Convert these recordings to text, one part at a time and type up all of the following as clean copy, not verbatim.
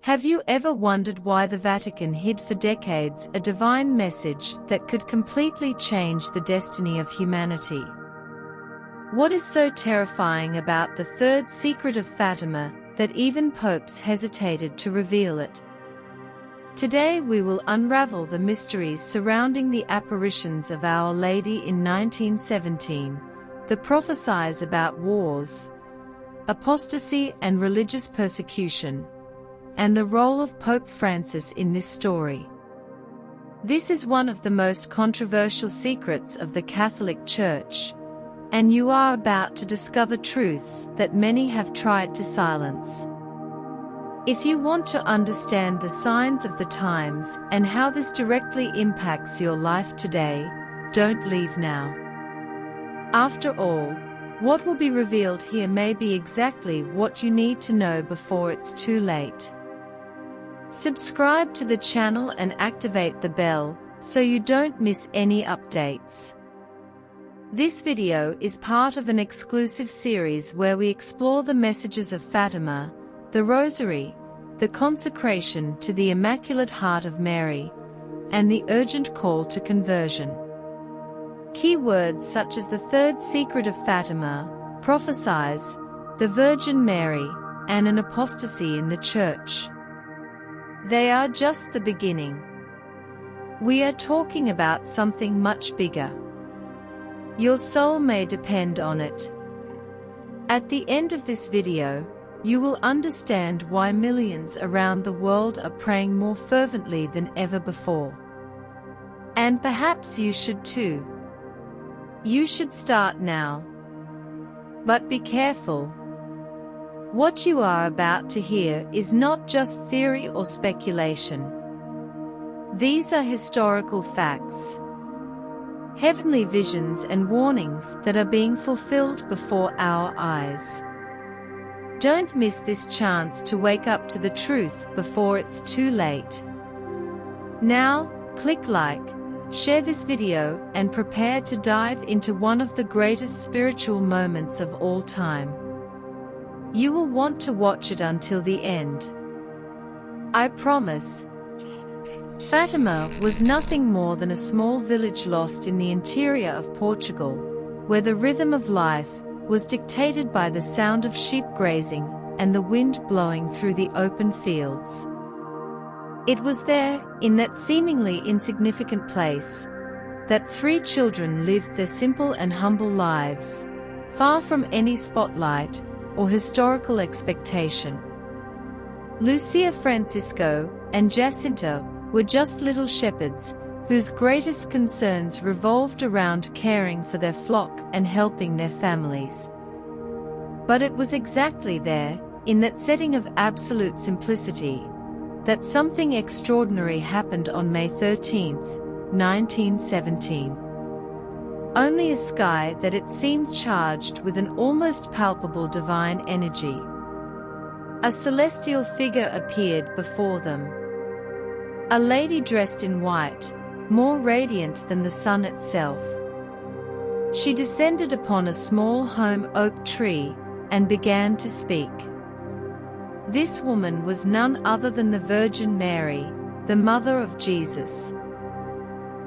Have you ever wondered why the Vatican hid for decades a divine message that could completely change the destiny of humanity? What is so terrifying about the third secret of Fatima that even popes hesitated to reveal it? Today we will unravel the mysteries surrounding the apparitions of Our Lady in 1917, the prophecies about wars, apostasy and religious persecution, and the role of Pope Francis in this story. This is one of the most controversial secrets of the Catholic Church, and you are about to discover truths that many have tried to silence. If you want to understand the signs of the times and how this directly impacts your life today, don't leave now. After all, what will be revealed here may be exactly what you need to know before it's too late. Subscribe to the channel and activate the bell so you don't miss any updates. This video is part of an exclusive series where we explore the messages of Fatima, the Rosary, the consecration to the Immaculate Heart of Mary, and the urgent call to conversion. Key words such as the third secret of Fatima, prophesies, the Virgin Mary, and an apostasy in the Church. They are just the beginning. We are talking about something much bigger. Your soul may depend on it. At the end of this video, you will understand why millions around the world are praying more fervently than ever before. And perhaps you should too. You should start now. But be careful. What you are about to hear is not just theory or speculation. These are historical facts. Heavenly visions and warnings that are being fulfilled before our eyes. Don't miss this chance to wake up to the truth before it's too late. Now, click like, share this video, and prepare to dive into one of the greatest spiritual moments of all time. You will want to watch it until the end. I promise. Fatima was nothing more than a small village lost in the interior of Portugal, where the rhythm of life was dictated by the sound of sheep grazing and the wind blowing through the open fields. It was there, in that seemingly insignificant place, that 3 children lived their simple and humble lives, far from any spotlight or historical expectation. Lucia, Francisco, and Jacinta were just little shepherds, whose greatest concerns revolved around caring for their flock and helping their families. But it was exactly there, in that setting of absolute simplicity, that something extraordinary happened on May 13, 1917. Only a sky that it seemed charged with an almost palpable divine energy. A celestial figure appeared before them. A lady dressed in white, more radiant than the sun itself. She descended upon a small holm oak tree and began to speak. This woman was none other than the Virgin Mary, the mother of Jesus.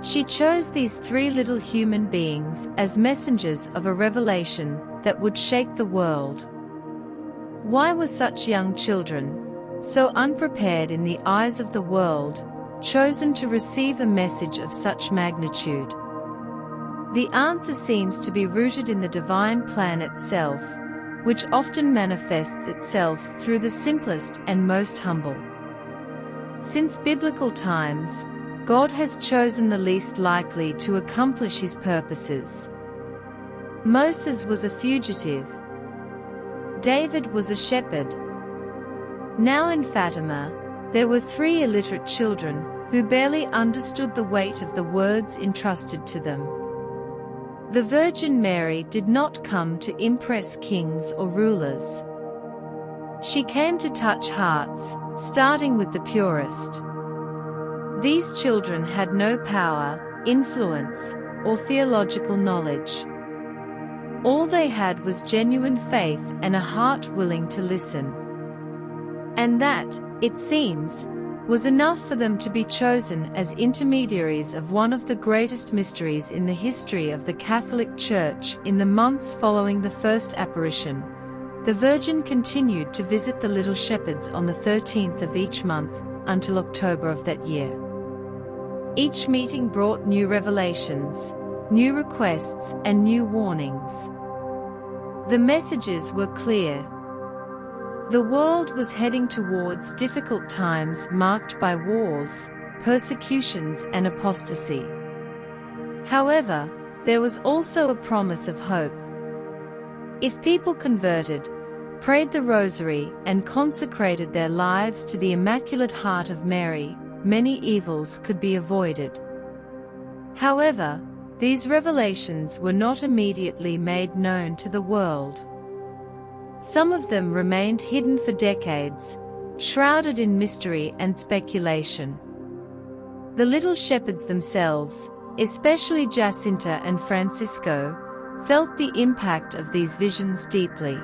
She chose these 3 little human beings as messengers of a revelation that would shake the world. Why were such young children, so unprepared in the eyes of the world, chosen to receive a message of such magnitude? The answer seems to be rooted in the divine plan itself, which often manifests itself through the simplest and most humble. Since biblical times, God has chosen the least likely to accomplish his purposes. Moses was a fugitive. David was a shepherd. Now in Fatima, there were 3 illiterate children who barely understood the weight of the words entrusted to them. The Virgin Mary did not come to impress kings or rulers. She came to touch hearts, starting with the purest. These children had no power, influence, or theological knowledge. All they had was genuine faith and a heart willing to listen. And that, it seems, was enough for them to be chosen as intermediaries of one of the greatest mysteries in the history of the Catholic Church. In the months following the first apparition, the Virgin continued to visit the little shepherds on the 13th of each month, until October of that year. Each meeting brought new revelations, new requests, and new warnings. The messages were clear. The world was heading towards difficult times marked by wars, persecutions, and apostasy. However, there was also a promise of hope. If people converted, prayed the Rosary, and consecrated their lives to the Immaculate Heart of Mary, many evils could be avoided. However, these revelations were not immediately made known to the world. Some of them remained hidden for decades, shrouded in mystery and speculation. The little shepherds themselves, especially Jacinta and Francisco, felt the impact of these visions deeply.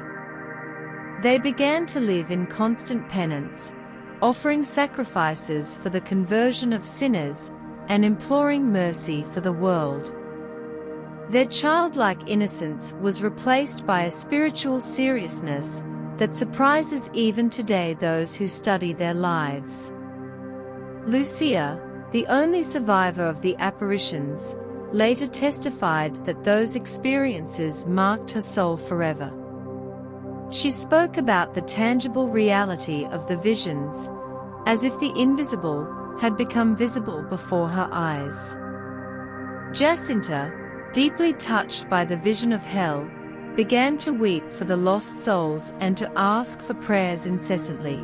They began to live in constant penance, offering sacrifices for the conversion of sinners, and imploring mercy for the world. Their childlike innocence was replaced by a spiritual seriousness that surprises even today those who study their lives. Lucia, the only survivor of the apparitions, later testified that those experiences marked her soul forever. She spoke about the tangible reality of the visions, as if the invisible had become visible before her eyes. Jacinta, deeply touched by the vision of hell, began to weep for the lost souls and to ask for prayers incessantly.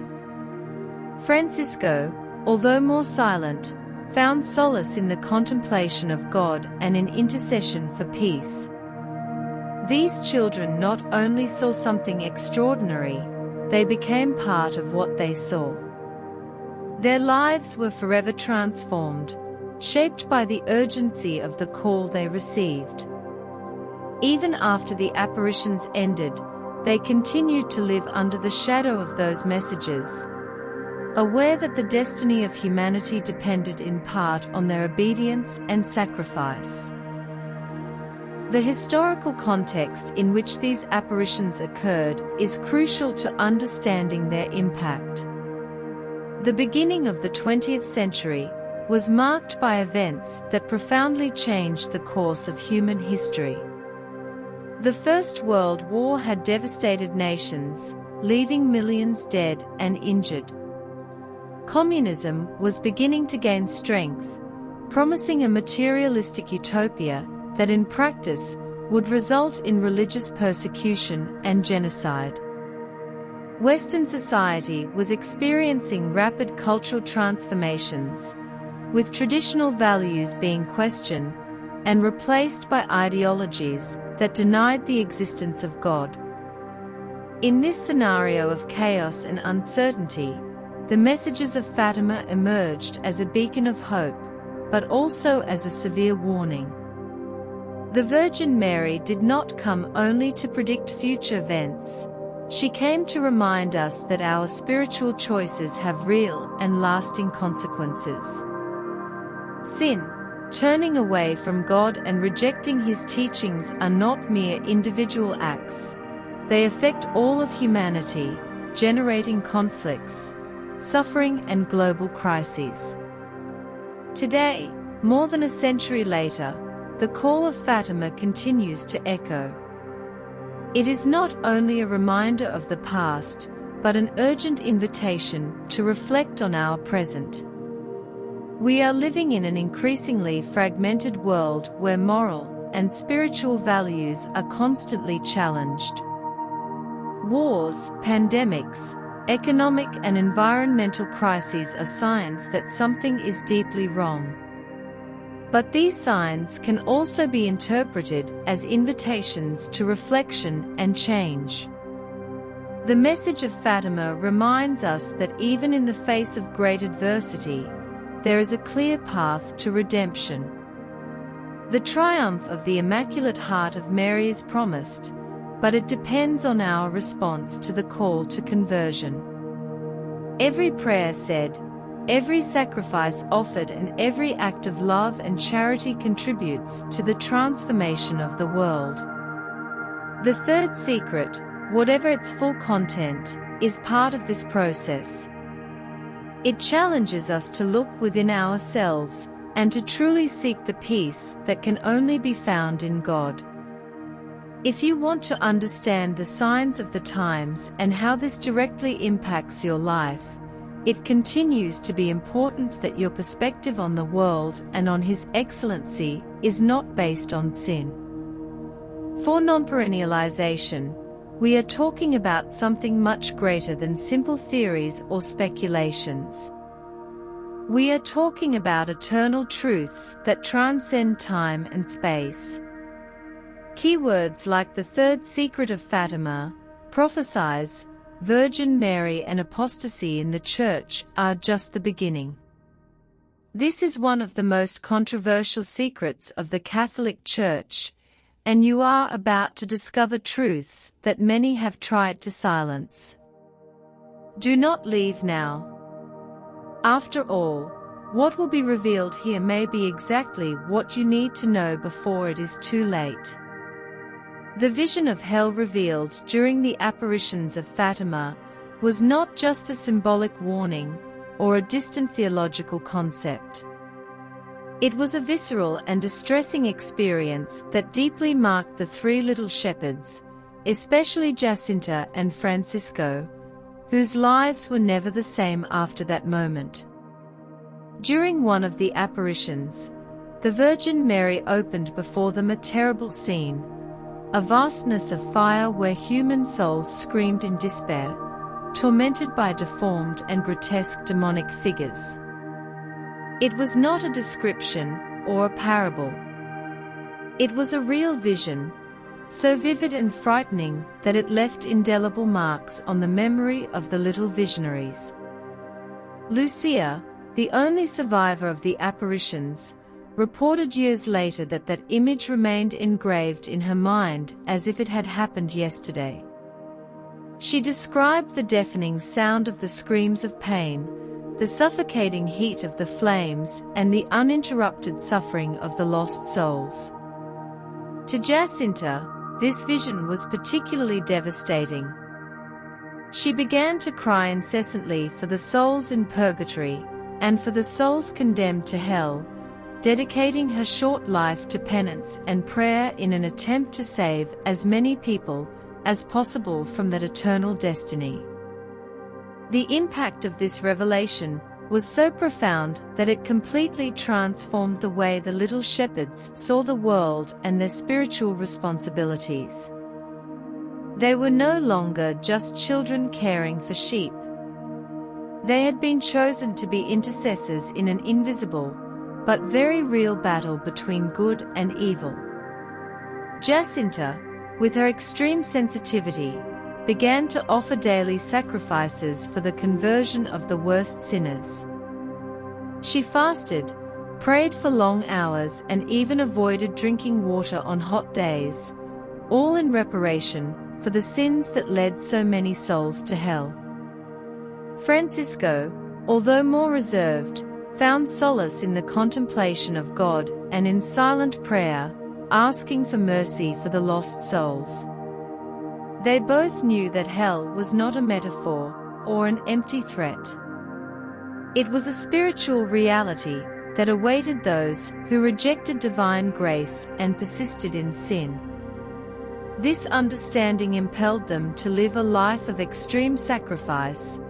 Francisco, although more silent, found solace in the contemplation of God and in intercession for peace. These children not only saw something extraordinary, they became part of what they saw. Their lives were forever transformed, shaped by the urgency of the call they received. Even after the apparitions ended, they continued to live under the shadow of those messages, aware that the destiny of humanity depended in part on their obedience and sacrifice. The historical context in which these apparitions occurred is crucial to understanding their impact. The beginning of the 20th century was marked by events that profoundly changed the course of human history. The First World War had devastated nations, leaving millions dead and injured. Communism was beginning to gain strength, promising a materialistic utopia that in practice would result in religious persecution and genocide. Western society was experiencing rapid cultural transformations, with traditional values being questioned and replaced by ideologies that denied the existence of God. In this scenario of chaos and uncertainty, the messages of Fatima emerged as a beacon of hope, but also as a severe warning. The Virgin Mary did not come only to predict future events. She came to remind us that our spiritual choices have real and lasting consequences. Sin, turning away from God and rejecting His teachings are not mere individual acts. They affect all of humanity, generating conflicts, suffering, and global crises. Today, more than a century later, the call of Fatima continues to echo. It is not only a reminder of the past, but an urgent invitation to reflect on our present. We are living in an increasingly fragmented world where moral and spiritual values are constantly challenged. Wars, pandemics, economic and environmental crises are signs that something is deeply wrong. But these signs can also be interpreted as invitations to reflection and change. The message of Fatima reminds us that even in the face of great adversity, there is a clear path to redemption. The triumph of the Immaculate Heart of Mary is promised, but it depends on our response to the call to conversion. Every prayer said, every sacrifice offered, and every act of love and charity contributes to the transformation of the world. The third secret, whatever its full content, is part of this process. It challenges us to look within ourselves and to truly seek the peace that can only be found in God. If you want to understand the signs of the times and how this directly impacts your life, it continues to be important that your perspective on the world and on His excellency is not based on sin. For non-perennialization, we are talking about something much greater than simple theories or speculations. We are talking about eternal truths that transcend time and space. Keywords like the third secret of Fatima, prophesies, Virgin Mary and apostasy in the Church are just the beginning. This is one of the most controversial secrets of the Catholic Church, and you are about to discover truths that many have tried to silence. Do not leave now. After all, what will be revealed here may be exactly what you need to know before it is too late. The vision of hell revealed during the apparitions of Fatima was not just a symbolic warning or a distant theological concept. It was a visceral and distressing experience that deeply marked the three little shepherds, especially Jacinta and Francisco, whose lives were never the same after that moment. During one of the apparitions, the Virgin Mary opened before them a terrible scene, a vastness of fire where human souls screamed in despair, tormented by deformed and grotesque demonic figures. It was not a description or a parable. It was a real vision, so vivid and frightening that it left indelible marks on the memory of the little visionaries. Lucia, the only survivor of the apparitions, reported years later that that image remained engraved in her mind as if it had happened yesterday. She described the deafening sound of the screams of pain, the suffocating heat of the flames, and the uninterrupted suffering of the lost souls. To Jacinta, this vision was particularly devastating. She began to cry incessantly for the souls in purgatory and for the souls condemned to hell, dedicating her short life to penance and prayer in an attempt to save as many people as possible from that eternal destiny. The impact of this revelation was so profound that it completely transformed the way the little shepherds saw the world and their spiritual responsibilities. They were no longer just children caring for sheep. They had been chosen to be intercessors in an invisible, but very real battle between good and evil. Jacinta, with her extreme sensitivity, began to offer daily sacrifices for the conversion of the worst sinners. She fasted, prayed for long hours, and even avoided drinking water on hot days, all in reparation for the sins that led so many souls to hell. Francisco, although more reserved, found solace in the contemplation of God and in silent prayer, asking for mercy for the lost souls. They both knew that hell was not a metaphor or an empty threat. It was a spiritual reality that awaited those who rejected divine grace and persisted in sin. This understanding impelled them to live a life of extreme sacrifice,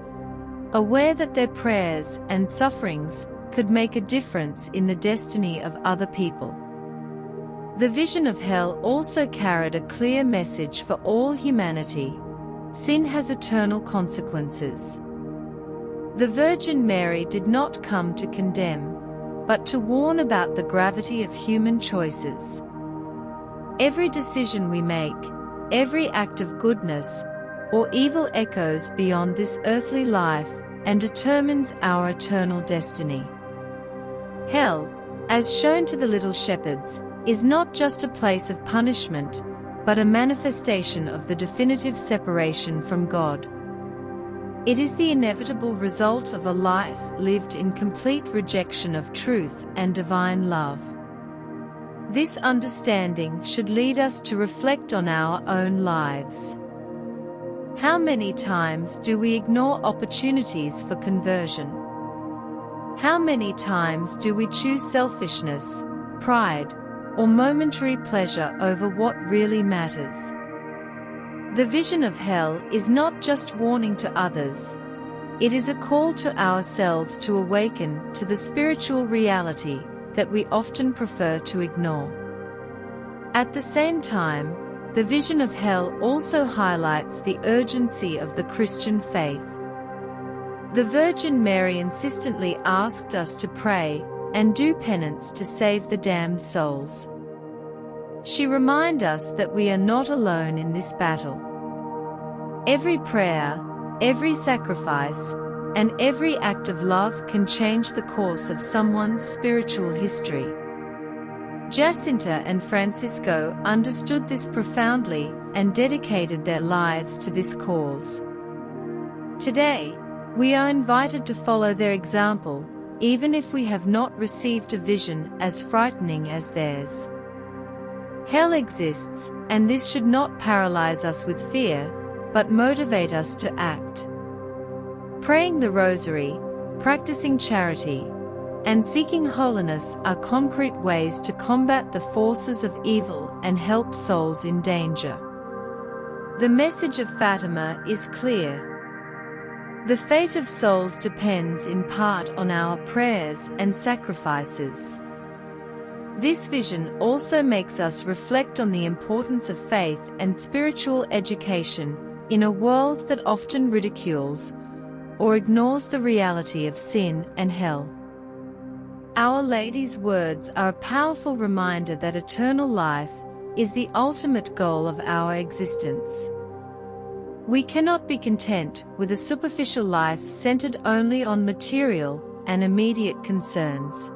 aware that their prayers and sufferings could make a difference in the destiny of other people. The vision of hell also carried a clear message for all humanity: sin has eternal consequences. The Virgin Mary did not come to condemn, but to warn about the gravity of human choices. Every decision we make, every act of goodness or evil echoes beyond this earthly life and determines our eternal destiny. Hell, as shown to the little shepherds, is not just a place of punishment, but a manifestation of the definitive separation from God. It is the inevitable result of a life lived in complete rejection of truth and divine love. This understanding should lead us to reflect on our own lives. How many times do we ignore opportunities for conversion? How many times do we choose selfishness, pride, or momentary pleasure over what really matters? The vision of hell is not just warning to others. It is a call to ourselves to awaken to the spiritual reality that we often prefer to ignore. At the same time, the vision of hell also highlights the urgency of the Christian faith. The Virgin Mary insistently asked us to pray and do penance to save the damned souls. She reminds us that we are not alone in this battle. Every prayer, every sacrifice, and every act of love can change the course of someone's spiritual history. Jacinta and Francisco understood this profoundly and dedicated their lives to this cause. Today, we are invited to follow their example, even if we have not received a vision as frightening as theirs. Hell exists, and this should not paralyze us with fear, but motivate us to act. Praying the Rosary, practicing charity, and seeking holiness are concrete ways to combat the forces of evil and help souls in danger. The message of Fatima is clear. The fate of souls depends in part on our prayers and sacrifices. This vision also makes us reflect on the importance of faith and spiritual education in a world that often ridicules or ignores the reality of sin and hell. Our Lady's words are a powerful reminder that eternal life is the ultimate goal of our existence. We cannot be content with a superficial life centered only on material and immediate concerns.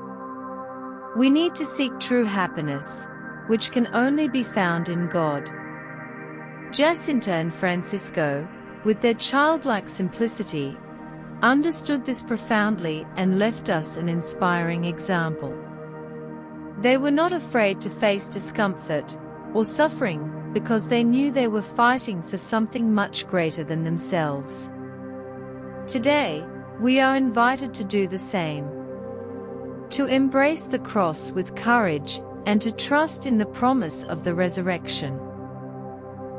We need to seek true happiness, which can only be found in God. Jacinta and Francisco, with their childlike simplicity, understood this profoundly and left us an inspiring example. They were not afraid to face discomfort or suffering because they knew they were fighting for something much greater than themselves. Today, we are invited to do the same. To embrace the cross with courage and to trust in the promise of the resurrection.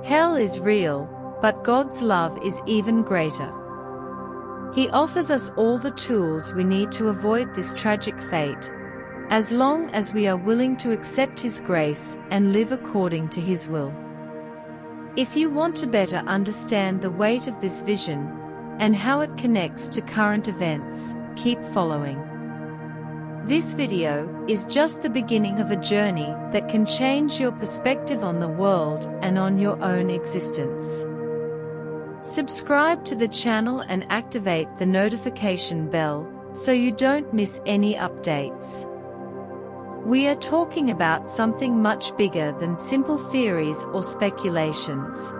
Hell is real, but God's love is even greater. He offers us all the tools we need to avoid this tragic fate, as long as we are willing to accept His grace and live according to His will. If you want to better understand the weight of this vision and how it connects to current events, keep following. This video is just the beginning of a journey that can change your perspective on the world and on your own existence. Subscribe to the channel and activate the notification bell so you don't miss any updates. We are talking about something much bigger than simple theories or speculations.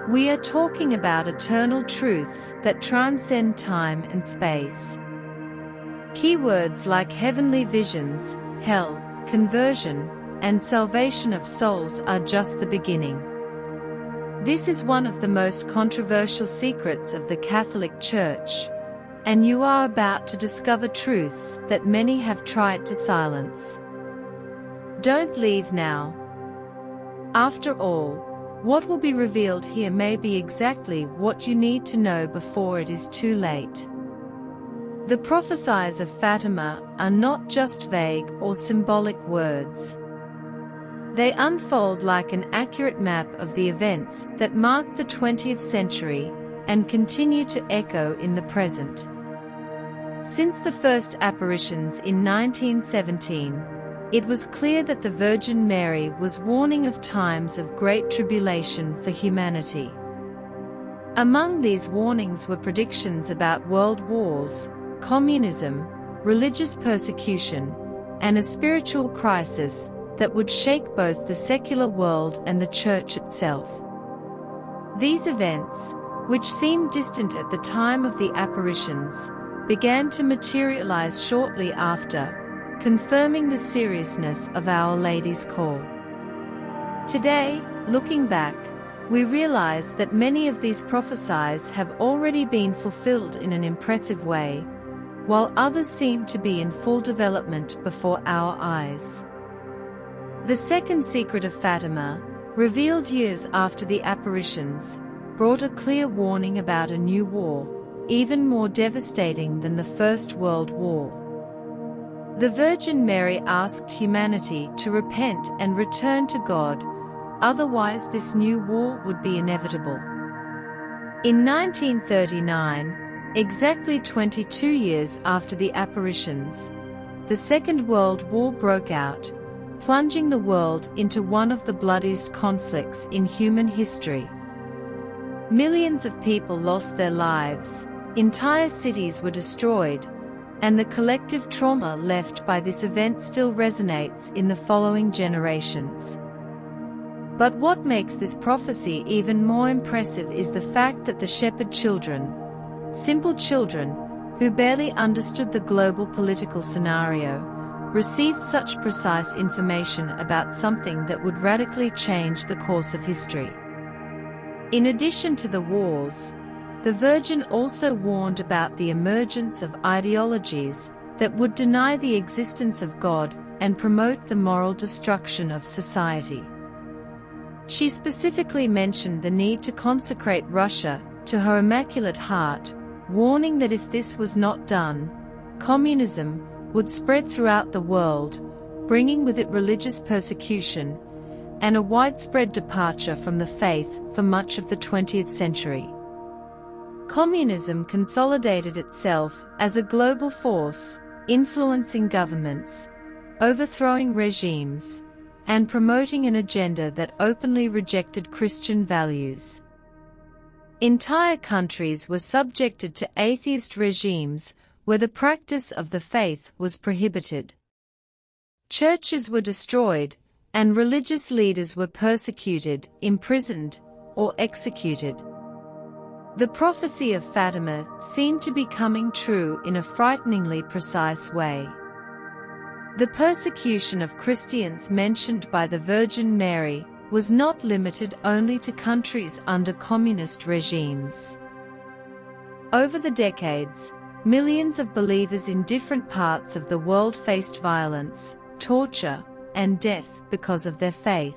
We are talking about eternal truths that transcend time and space. Keywords like heavenly visions, hell, conversion, and salvation of souls are just the beginning. This is one of the most controversial secrets of the Catholic Church, and you are about to discover truths that many have tried to silence. Don't leave now. After all, what will be revealed here may be exactly what you need to know before it is too late. The prophecies of Fatima are not just vague or symbolic words. They unfold like an accurate map of the events that marked the 20th century and continue to echo in the present. Since the first apparitions in 1917, it was clear that the Virgin Mary was warning of times of great tribulation for humanity. Among these warnings were predictions about world wars, communism, religious persecution, and a spiritual crisis that would shake both the secular world and the Church itself. These events, which seemed distant at the time of the apparitions, began to materialize shortly after, confirming the seriousness of Our Lady's call. Today, looking back, we realize that many of these prophecies have already been fulfilled in an impressive way, while others seem to be in full development before our eyes. The second secret of Fatima, revealed years after the apparitions, brought a clear warning about a new war, even more devastating than the First World War. The Virgin Mary asked humanity to repent and return to God, otherwise this new war would be inevitable. In 1939, exactly 22 years after the apparitions, the Second World War broke out, plunging the world into one of the bloodiest conflicts in human history. Millions of people lost their lives, entire cities were destroyed, and the collective trauma left by this event still resonates in the following generations. But what makes this prophecy even more impressive is the fact that the shepherd children, simple children, who barely understood the global political scenario, received such precise information about something that would radically change the course of history. In addition to the wars, the Virgin also warned about the emergence of ideologies that would deny the existence of God and promote the moral destruction of society. She specifically mentioned the need to consecrate Russia to her Immaculate Heart, warning that if this was not done, communism would spread throughout the world, bringing with it religious persecution and a widespread departure from the faith for much of the 20th century. Communism consolidated itself as a global force, influencing governments, overthrowing regimes, and promoting an agenda that openly rejected Christian values. Entire countries were subjected to atheist regimes where the practice of the faith was prohibited. Churches were destroyed, and religious leaders were persecuted, imprisoned, or executed. The prophecy of Fatima seemed to be coming true in a frighteningly precise way. The persecution of Christians mentioned by the Virgin Mary was not limited only to countries under communist regimes. Over the decades, millions of believers in different parts of the world faced violence, torture, and death because of their faith.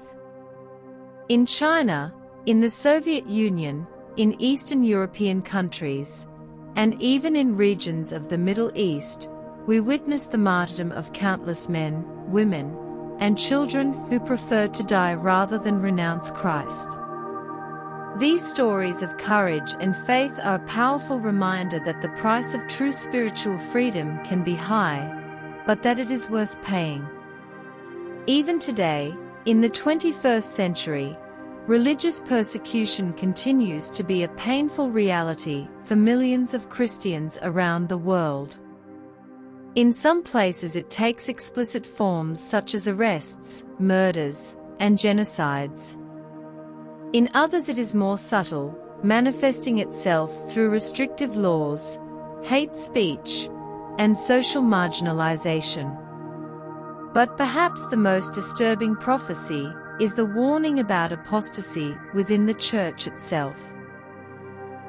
In China, in the Soviet Union, in Eastern European countries, and even in regions of the Middle East, we witness the martyrdom of countless men, women, and children who preferred to die rather than renounce Christ. These stories of courage and faith are a powerful reminder that the price of true spiritual freedom can be high, but that it is worth paying. Even today, in the 21st century, religious persecution continues to be a painful reality for millions of Christians around the world. In some places it takes explicit forms such as arrests, murders, and genocides. In others it is more subtle, manifesting itself through restrictive laws, hate speech, and social marginalization. But perhaps the most disturbing prophecy is the warning about apostasy within the Church itself.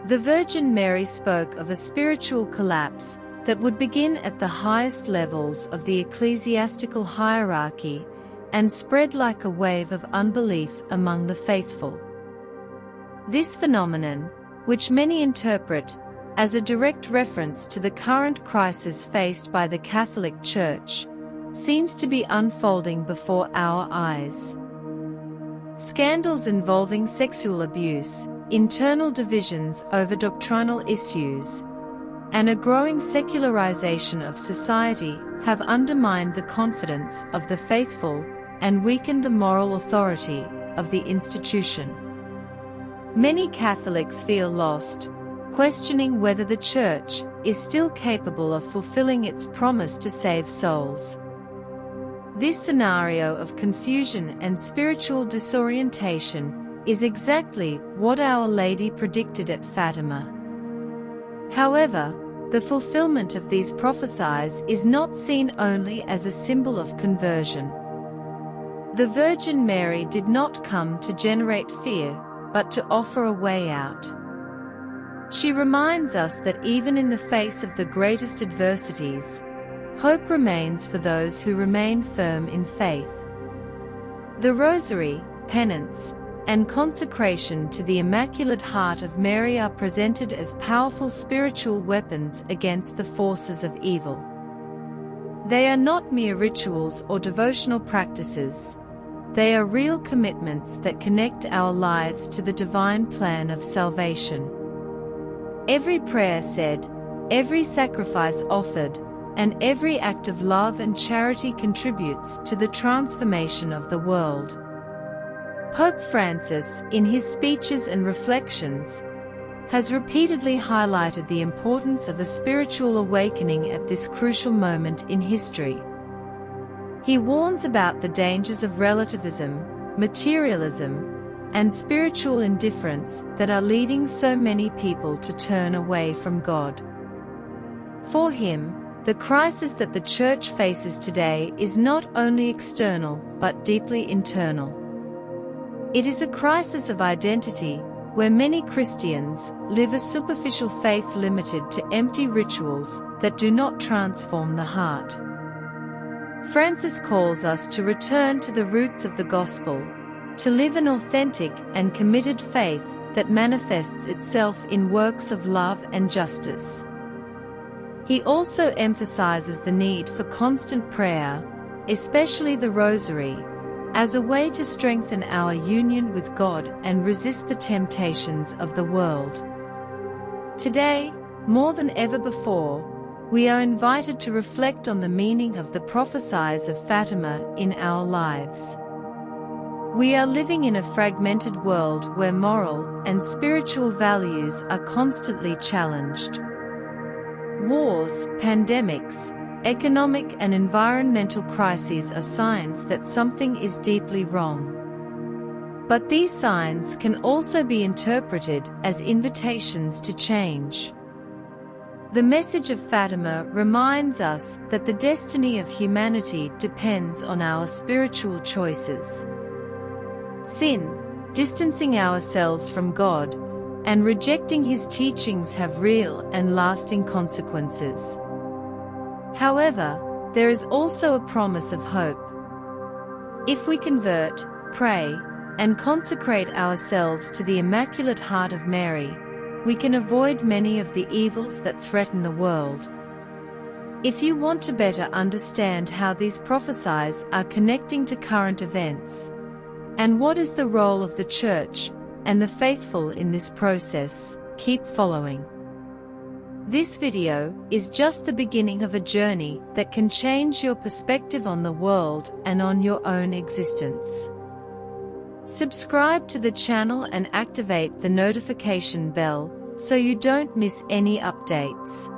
The Virgin Mary spoke of a spiritual collapse that would begin at the highest levels of the ecclesiastical hierarchy and spread like a wave of unbelief among the faithful. This phenomenon, which many interpret as a direct reference to the current crisis faced by the Catholic Church, seems to be unfolding before our eyes. Scandals involving sexual abuse, internal divisions over doctrinal issues, and a growing secularization of society have undermined the confidence of the faithful and weakened the moral authority of the institution. Many Catholics feel lost, questioning whether the Church is still capable of fulfilling its promise to save souls. This scenario of confusion and spiritual disorientation is exactly what Our Lady predicted at Fatima. However, the fulfillment of these prophecies is not seen only as a symbol of conversion. The Virgin Mary did not come to generate fear, but to offer a way out. She reminds us that even in the face of the greatest adversities, hope remains for those who remain firm in faith. The Rosary, penance, and consecration to the Immaculate Heart of Mary are presented as powerful spiritual weapons against the forces of evil. They are not mere rituals or devotional practices. They are real commitments that connect our lives to the divine plan of salvation. Every prayer said, every sacrifice offered, and every act of love and charity contributes to the transformation of the world. Pope Francis, in his speeches and reflections, has repeatedly highlighted the importance of a spiritual awakening at this crucial moment in history. He warns about the dangers of relativism, materialism, and spiritual indifference that are leading so many people to turn away from God. For him, the crisis that the Church faces today is not only external but deeply internal. It is a crisis of identity, where many Christians live a superficial faith limited to empty rituals that do not transform the heart. Francis calls us to return to the roots of the Gospel, to live an authentic and committed faith that manifests itself in works of love and justice. He also emphasizes the need for constant prayer, especially the Rosary, as a way to strengthen our union with God and resist the temptations of the world. Today, more than ever before, we are invited to reflect on the meaning of the prophecies of Fatima in our lives. We are living in a fragmented world where moral and spiritual values are constantly challenged. Wars, pandemics, economic and environmental crises are signs that something is deeply wrong. But these signs can also be interpreted as invitations to change. The message of Fatima reminds us that the destiny of humanity depends on our spiritual choices. Sin, distancing ourselves from God, and rejecting His teachings have real and lasting consequences. However, there is also a promise of hope. If we convert, pray, and consecrate ourselves to the Immaculate Heart of Mary, we can avoid many of the evils that threaten the world. If you want to better understand how these prophecies are connecting to current events, and what is the role of the Church and the faithful in this process, keep following. This video is just the beginning of a journey that can change your perspective on the world and on your own existence. Subscribe to the channel and activate the notification bell so you don't miss any updates.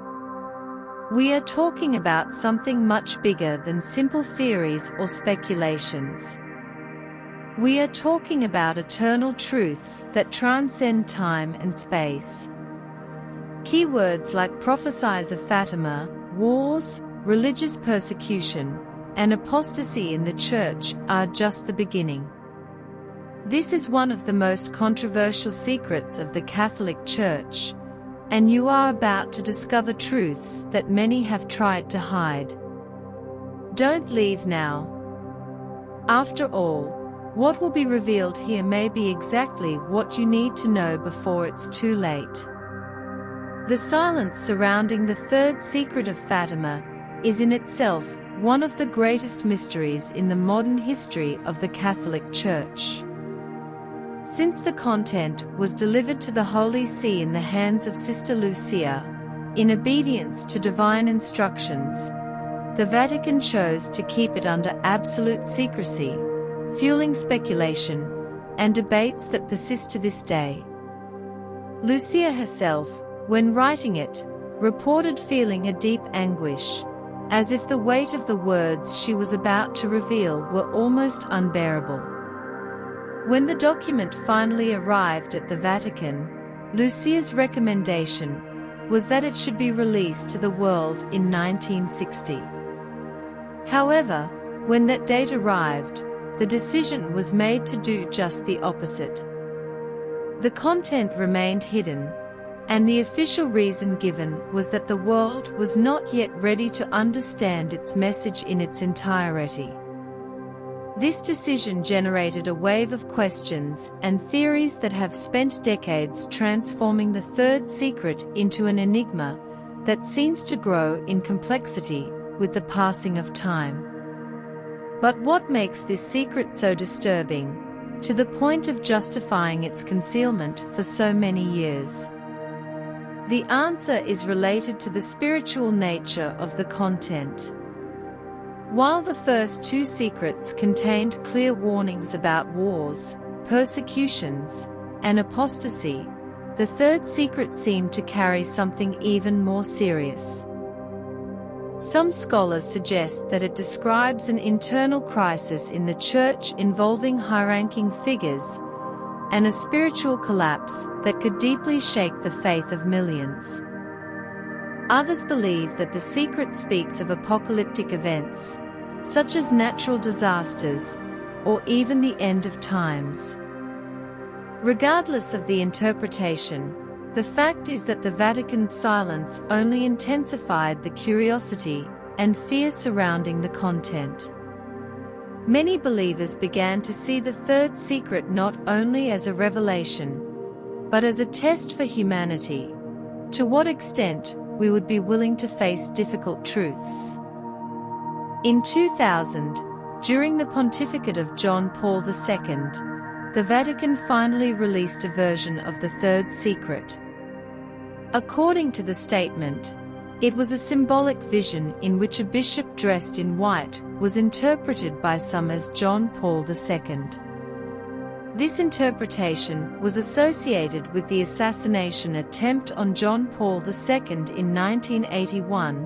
We are talking about something much bigger than simple theories or speculations. We are talking about eternal truths that transcend time and space. Keywords like prophecies of Fatima, wars, religious persecution, and apostasy in the Church are just the beginning. This is one of the most controversial secrets of the Catholic Church, and you are about to discover truths that many have tried to hide. Don't leave now. After all, what will be revealed here may be exactly what you need to know before it's too late. The silence surrounding the third secret of Fatima is in itself one of the greatest mysteries in the modern history of the Catholic Church. Since the content was delivered to the Holy See in the hands of Sister Lucia, in obedience to divine instructions, the Vatican chose to keep it under absolute secrecy, fueling speculation and debates that persist to this day. Lucia herself, when writing it, reported feeling a deep anguish, as if the weight of the words she was about to reveal were almost unbearable. When the document finally arrived at the Vatican, Lucia's recommendation was that it should be released to the world in 1960. However, when that date arrived, the decision was made to do just the opposite. The content remained hidden, and the official reason given was that the world was not yet ready to understand its message in its entirety. This decision generated a wave of questions and theories that have spent decades transforming the third secret into an enigma that seems to grow in complexity with the passing of time. But what makes this secret so disturbing, to the point of justifying its concealment for so many years? The answer is related to the spiritual nature of the content. While the first two secrets contained clear warnings about wars, persecutions, and apostasy, the third secret seemed to carry something even more serious. Some scholars suggest that it describes an internal crisis in the Church involving high-ranking figures, and a spiritual collapse that could deeply shake the faith of millions. Others believe that the secret speaks of apocalyptic events, such as natural disasters, or even the end of times. Regardless of the interpretation, the fact is that the Vatican's silence only intensified the curiosity and fear surrounding the content. Many believers began to see the third secret not only as a revelation, but as a test for humanity, to what extent we would be willing to face difficult truths. In 2000, during the pontificate of John Paul II, the Vatican finally released a version of the third secret. According to the statement, it was a symbolic vision in which a bishop dressed in white was interpreted by some as John Paul II. This interpretation was associated with the assassination attempt on John Paul II in 1981,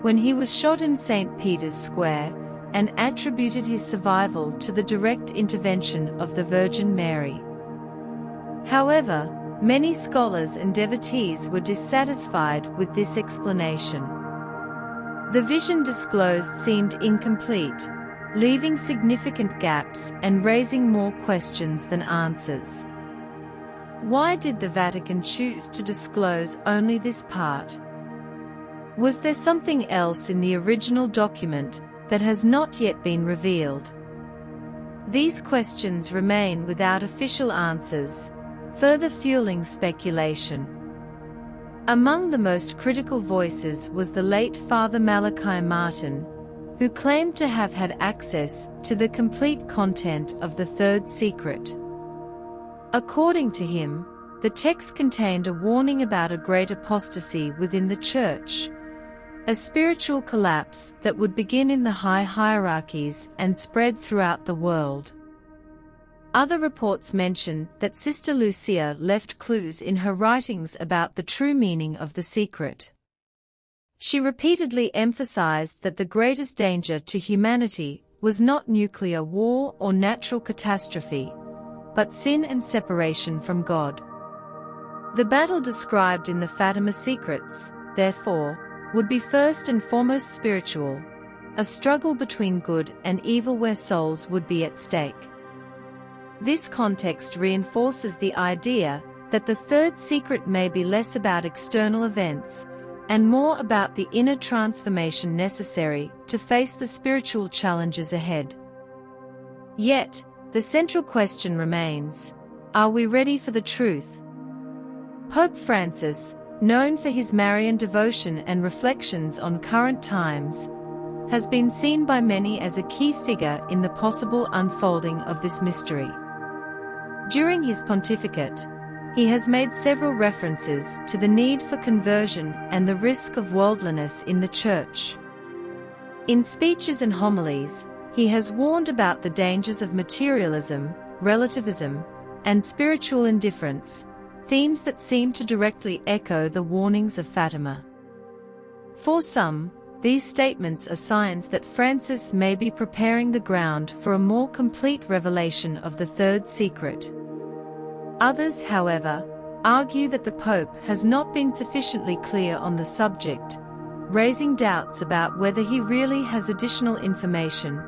when he was shot in St. Peter's Square, and attributed his survival to the direct intervention of the Virgin Mary. However, many scholars and devotees were dissatisfied with this explanation. The vision disclosed seemed incomplete, leaving significant gaps and raising more questions than answers. Why did the Vatican choose to disclose only this part? Was there something else in the original document that has not yet been revealed? These questions remain without official answers, further fueling speculation. Among the most critical voices was the late Father Malachi Martin, who claimed to have had access to the complete content of the third secret. According to him, the text contained a warning about a great apostasy within the Church, a spiritual collapse that would begin in the high hierarchies and spread throughout the world. Other reports mention that Sister Lucia left clues in her writings about the true meaning of the secret. She repeatedly emphasized that the greatest danger to humanity was not nuclear war or natural catastrophe, but sin and separation from God. The battle described in the Fatima secrets, therefore, would be first and foremost spiritual, a struggle between good and evil where souls would be at stake. This context reinforces the idea that the third secret may be less about external events and more about the inner transformation necessary to face the spiritual challenges ahead. Yet, the central question remains: are we ready for the truth? Pope Francis, known for his Marian devotion and reflections on current times, has been seen by many as a key figure in the possible unfolding of this mystery. During his pontificate, he has made several references to the need for conversion and the risk of worldliness in the Church. In speeches and homilies, he has warned about the dangers of materialism, relativism, and spiritual indifference, themes that seem to directly echo the warnings of Fatima. For some, these statements are signs that Francis may be preparing the ground for a more complete revelation of the third secret. Others, however, argue that the Pope has not been sufficiently clear on the subject, raising doubts about whether he really has additional information,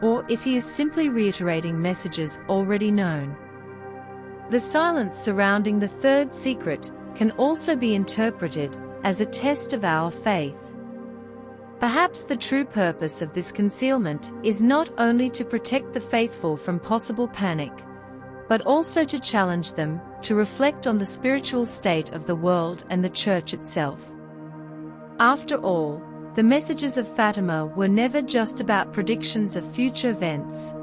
or if he is simply reiterating messages already known. The silence surrounding the third secret can also be interpreted as a test of our faith. Perhaps the true purpose of this concealment is not only to protect the faithful from possible panic, but also to challenge them to reflect on the spiritual state of the world and the Church itself. After all, the messages of Fatima were never just about predictions of future events.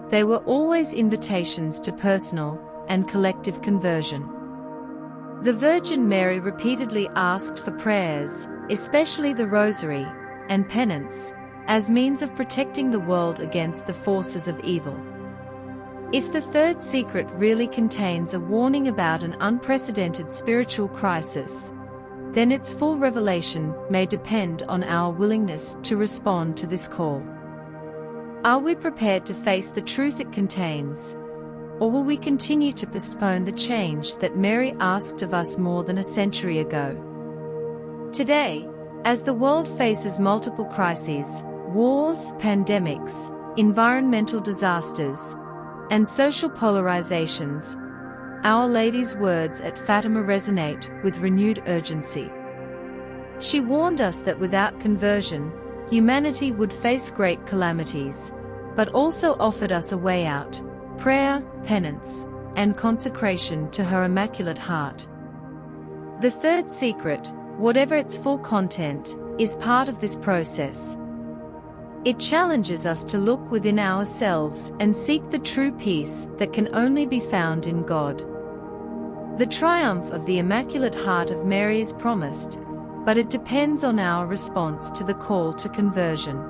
They were always invitations to personal and collective conversion. The Virgin Mary repeatedly asked for prayers, especially the Rosary, and penance, as means of protecting the world against the forces of evil. If the third secret really contains a warning about an unprecedented spiritual crisis, then its full revelation may depend on our willingness to respond to this call. Are we prepared to face the truth it contains, or will we continue to postpone the change that Mary asked of us more than a century ago? Today, as the world faces multiple crises, wars, pandemics, environmental disasters, and social polarizations, Our Lady's words at Fatima resonate with renewed urgency. She warned us that without conversion, humanity would face great calamities, but also offered us a way out: prayer, penance, and consecration to her Immaculate Heart. The third secret, whatever its full content, is part of this process. It challenges us to look within ourselves and seek the true peace that can only be found in God. The triumph of the Immaculate Heart of Mary is promised, but it depends on our response to the call to conversion.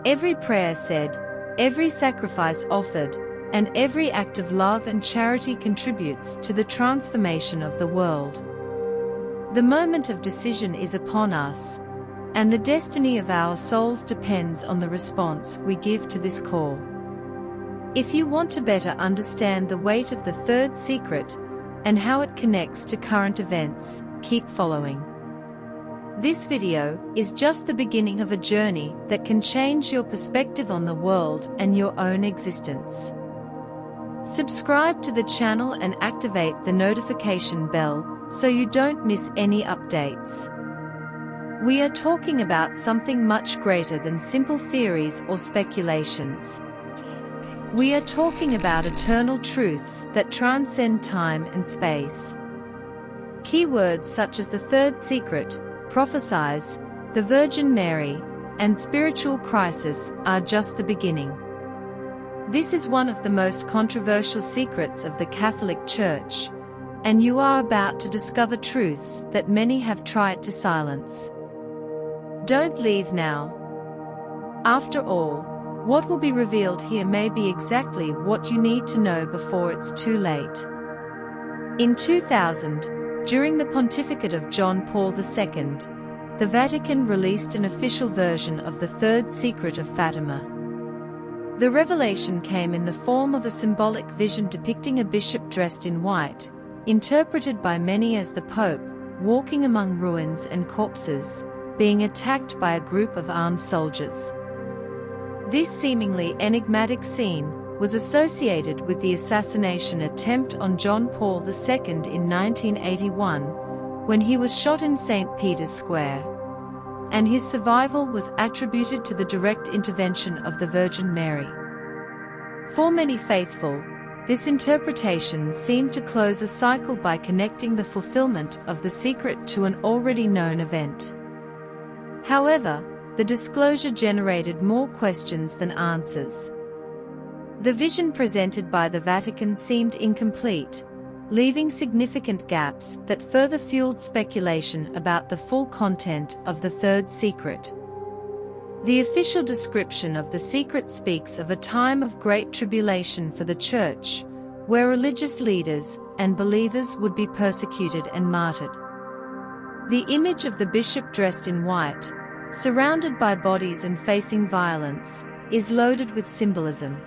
Every prayer said, every sacrifice offered, and every act of love and charity contributes to the transformation of the world. The moment of decision is upon us, and the destiny of our souls depends on the response we give to this call. If you want to better understand the weight of the third secret and how it connects to current events, keep following. This video is just the beginning of a journey that can change your perspective on the world and your own existence. Subscribe to the channel and activate the notification bell so you don't miss any updates. We are talking about something much greater than simple theories or speculations. We are talking about eternal truths that transcend time and space. Keywords such as the third secret, prophesies, the Virgin Mary, and spiritual crisis are just the beginning. This is one of the most controversial secrets of the Catholic Church, and you are about to discover truths that many have tried to silence. Don't leave now. After all, what will be revealed here may be exactly what you need to know before it's too late. In 2000, during the pontificate of John Paul II, the Vatican released an official version of the third secret of Fatima. The revelation came in the form of a symbolic vision depicting a bishop dressed in white, interpreted by many as the Pope, walking among ruins and corpses, being attacked by a group of armed soldiers. This seemingly enigmatic scene was associated with the assassination attempt on John Paul II in 1981, when he was shot in St. Peter's Square, and his survival was attributed to the direct intervention of the Virgin Mary. For many faithful, this interpretation seemed to close a cycle by connecting the fulfillment of the secret to an already known event. However, the disclosure generated more questions than answers. The vision presented by the Vatican seemed incomplete, leaving significant gaps that further fueled speculation about the full content of the third secret. The official description of the secret speaks of a time of great tribulation for the Church, where religious leaders and believers would be persecuted and martyred. The image of the bishop dressed in white, surrounded by bodies and facing violence, is loaded with symbolism.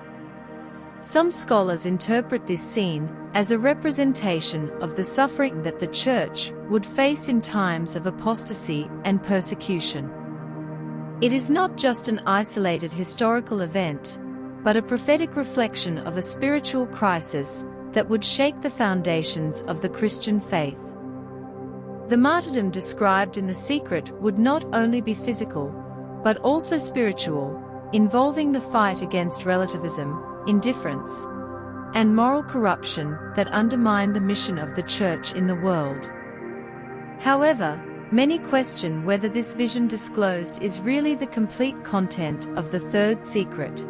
Some scholars interpret this scene as a representation of the suffering that the Church would face in times of apostasy and persecution. It is not just an isolated historical event, but a prophetic reflection of a spiritual crisis that would shake the foundations of the Christian faith. The martyrdom described in The Secret would not only be physical, but also spiritual, involving the fight against relativism, indifference, and moral corruption that undermine the mission of the Church in the world. However, many question whether this vision disclosed is really the complete content of the third secret.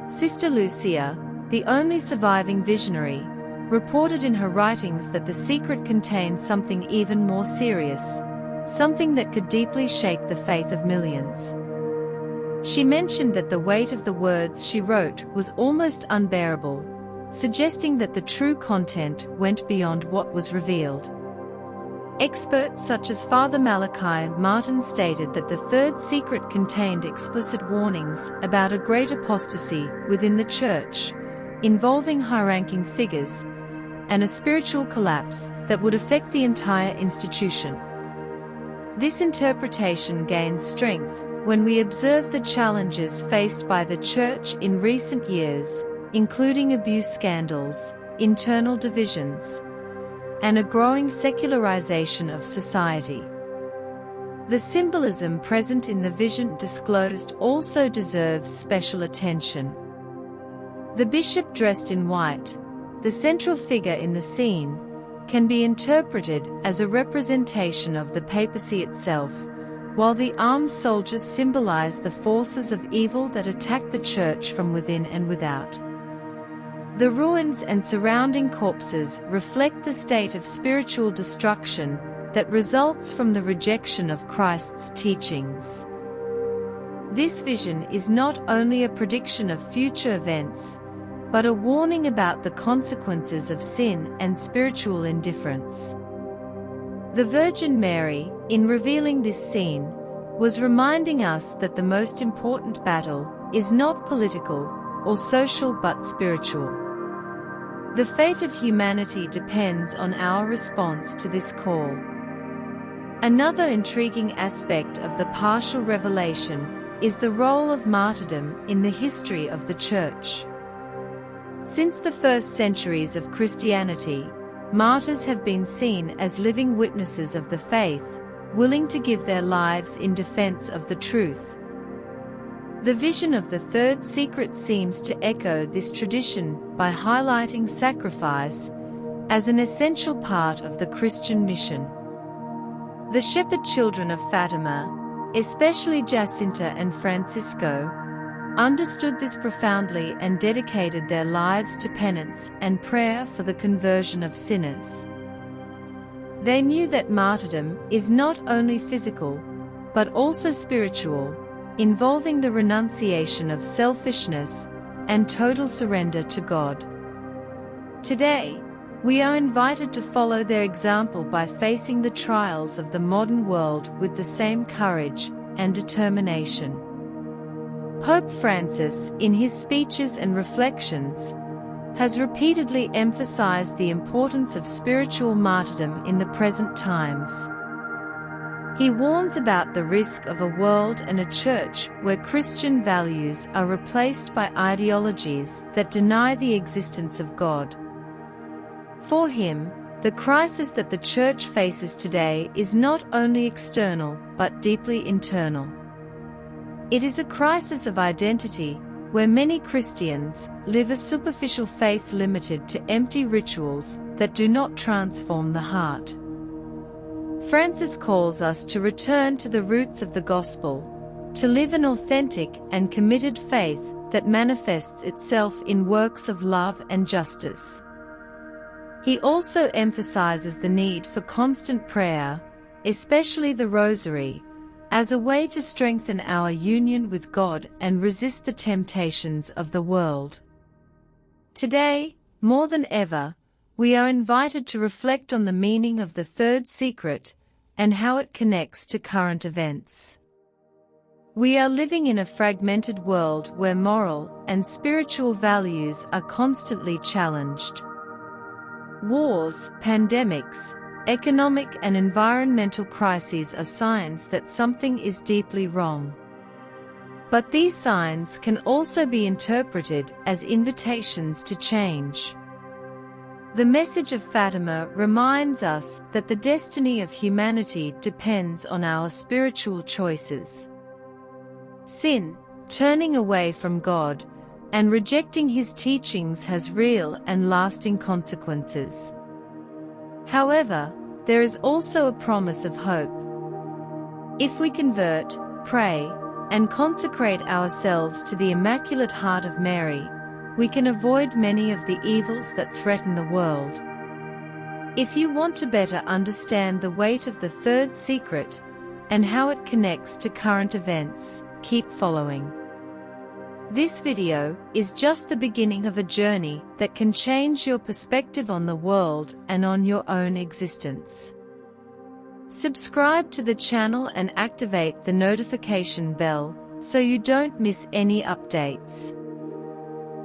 Sister Lucia, the only surviving visionary, reported in her writings that the secret contains something even more serious, something that could deeply shake the faith of millions. She mentioned that the weight of the words she wrote was almost unbearable, suggesting that the true content went beyond what was revealed. Experts such as Father Malachi Martin stated that the third secret contained explicit warnings about a great apostasy within the Church, involving high-ranking figures, and a spiritual collapse that would affect the entire institution. This interpretation gains strength when we observe the challenges faced by the Church in recent years, including abuse scandals, internal divisions, and a growing secularization of society. The symbolism present in the vision disclosed also deserves special attention. The bishop dressed in white, the central figure in the scene, can be interpreted as a representation of the papacy itself, while the armed soldiers symbolize the forces of evil that attack the Church from within and without. The ruins and surrounding corpses reflect the state of spiritual destruction that results from the rejection of Christ's teachings. This vision is not only a prediction of future events, but a warning about the consequences of sin and spiritual indifference. The Virgin Mary, in revealing this scene, was reminding us that the most important battle is not political or social but spiritual. The fate of humanity depends on our response to this call. Another intriguing aspect of the partial revelation is the role of martyrdom in the history of the Church. Since the first centuries of Christianity, martyrs have been seen as living witnesses of the faith, willing to give their lives in defense of the truth. The vision of the third secret seems to echo this tradition by highlighting sacrifice as an essential part of the Christian mission. The shepherd children of Fatima, especially Jacinta and Francisco, understood this profoundly and dedicated their lives to penance and prayer for the conversion of sinners. They knew that martyrdom is not only physical, but also spiritual, involving the renunciation of selfishness and total surrender to God. Today, we are invited to follow their example by facing the trials of the modern world with the same courage and determination. Pope Francis, in his speeches and reflections, has repeatedly emphasized the importance of spiritual martyrdom in the present times. He warns about the risk of a world and a church where Christian values are replaced by ideologies that deny the existence of God. For him, the crisis that the Church faces today is not only external but deeply internal. It is a crisis of identity, where many Christians live a superficial faith limited to empty rituals that do not transform the heart. Francis calls us to return to the roots of the gospel, to live an authentic and committed faith that manifests itself in works of love and justice. He also emphasizes the need for constant prayer, especially the Rosary, as a way to strengthen our union with God and resist the temptations of the world. Today, more than ever, we are invited to reflect on the meaning of the third secret and how it connects to current events. We are living in a fragmented world where moral and spiritual values are constantly challenged. Wars, pandemics, economic and environmental crises are signs that something is deeply wrong. But these signs can also be interpreted as invitations to change. The message of Fatima reminds us that the destiny of humanity depends on our spiritual choices. Sin, turning away from God, and rejecting His teachings has real and lasting consequences. However, there is also a promise of hope. If we convert, pray, and consecrate ourselves to the Immaculate Heart of Mary, we can avoid many of the evils that threaten the world. If you want to better understand the weight of the third secret and how it connects to current events, keep following. This video is just the beginning of a journey that can change your perspective on the world and on your own existence. Subscribe to the channel and activate the notification bell so you don't miss any updates.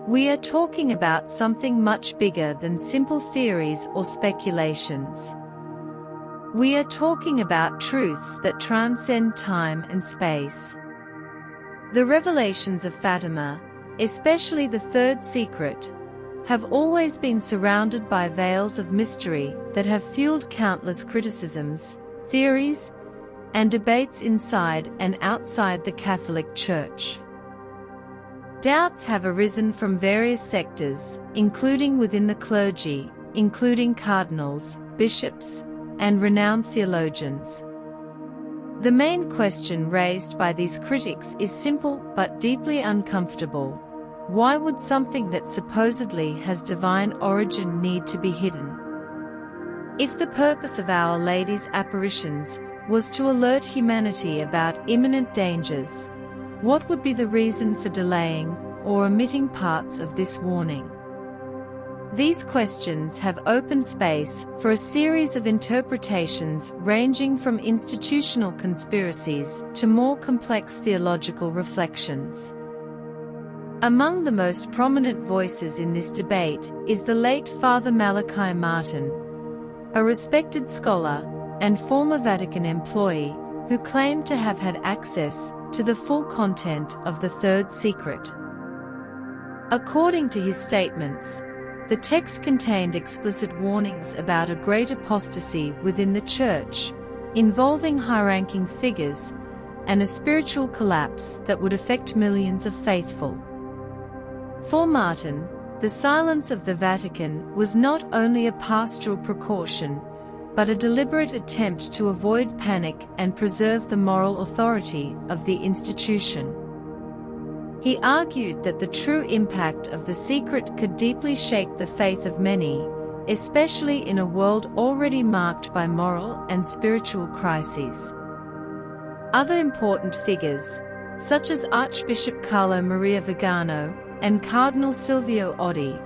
We are talking about something much bigger than simple theories or speculations. We are talking about truths that transcend time and space. The revelations of Fatima, especially the third secret, have always been surrounded by veils of mystery that have fueled countless criticisms, theories, and debates inside and outside the Catholic Church. Doubts have arisen from various sectors, including within the clergy, including cardinals, bishops, and renowned theologians. The main question raised by these critics is simple but deeply uncomfortable. Why would something that supposedly has divine origin need to be hidden? If the purpose of Our Lady's apparitions was to alert humanity about imminent dangers, what would be the reason for delaying or omitting parts of this warning? These questions have opened space for a series of interpretations ranging from institutional conspiracies to more complex theological reflections. Among the most prominent voices in this debate is the late Father Malachi Martin, a respected scholar and former Vatican employee who claimed to have had access to the full content of the third secret. According to his statements, the text contained explicit warnings about a great apostasy within the Church, involving high-ranking figures, and a spiritual collapse that would affect millions of faithful. For Martin, the silence of the Vatican was not only a pastoral precaution, but a deliberate attempt to avoid panic and preserve the moral authority of the institution. He argued that the true impact of the secret could deeply shake the faith of many, especially in a world already marked by moral and spiritual crises. Other important figures, such as Archbishop Carlo Maria Vigano and Cardinal Silvio Oddi,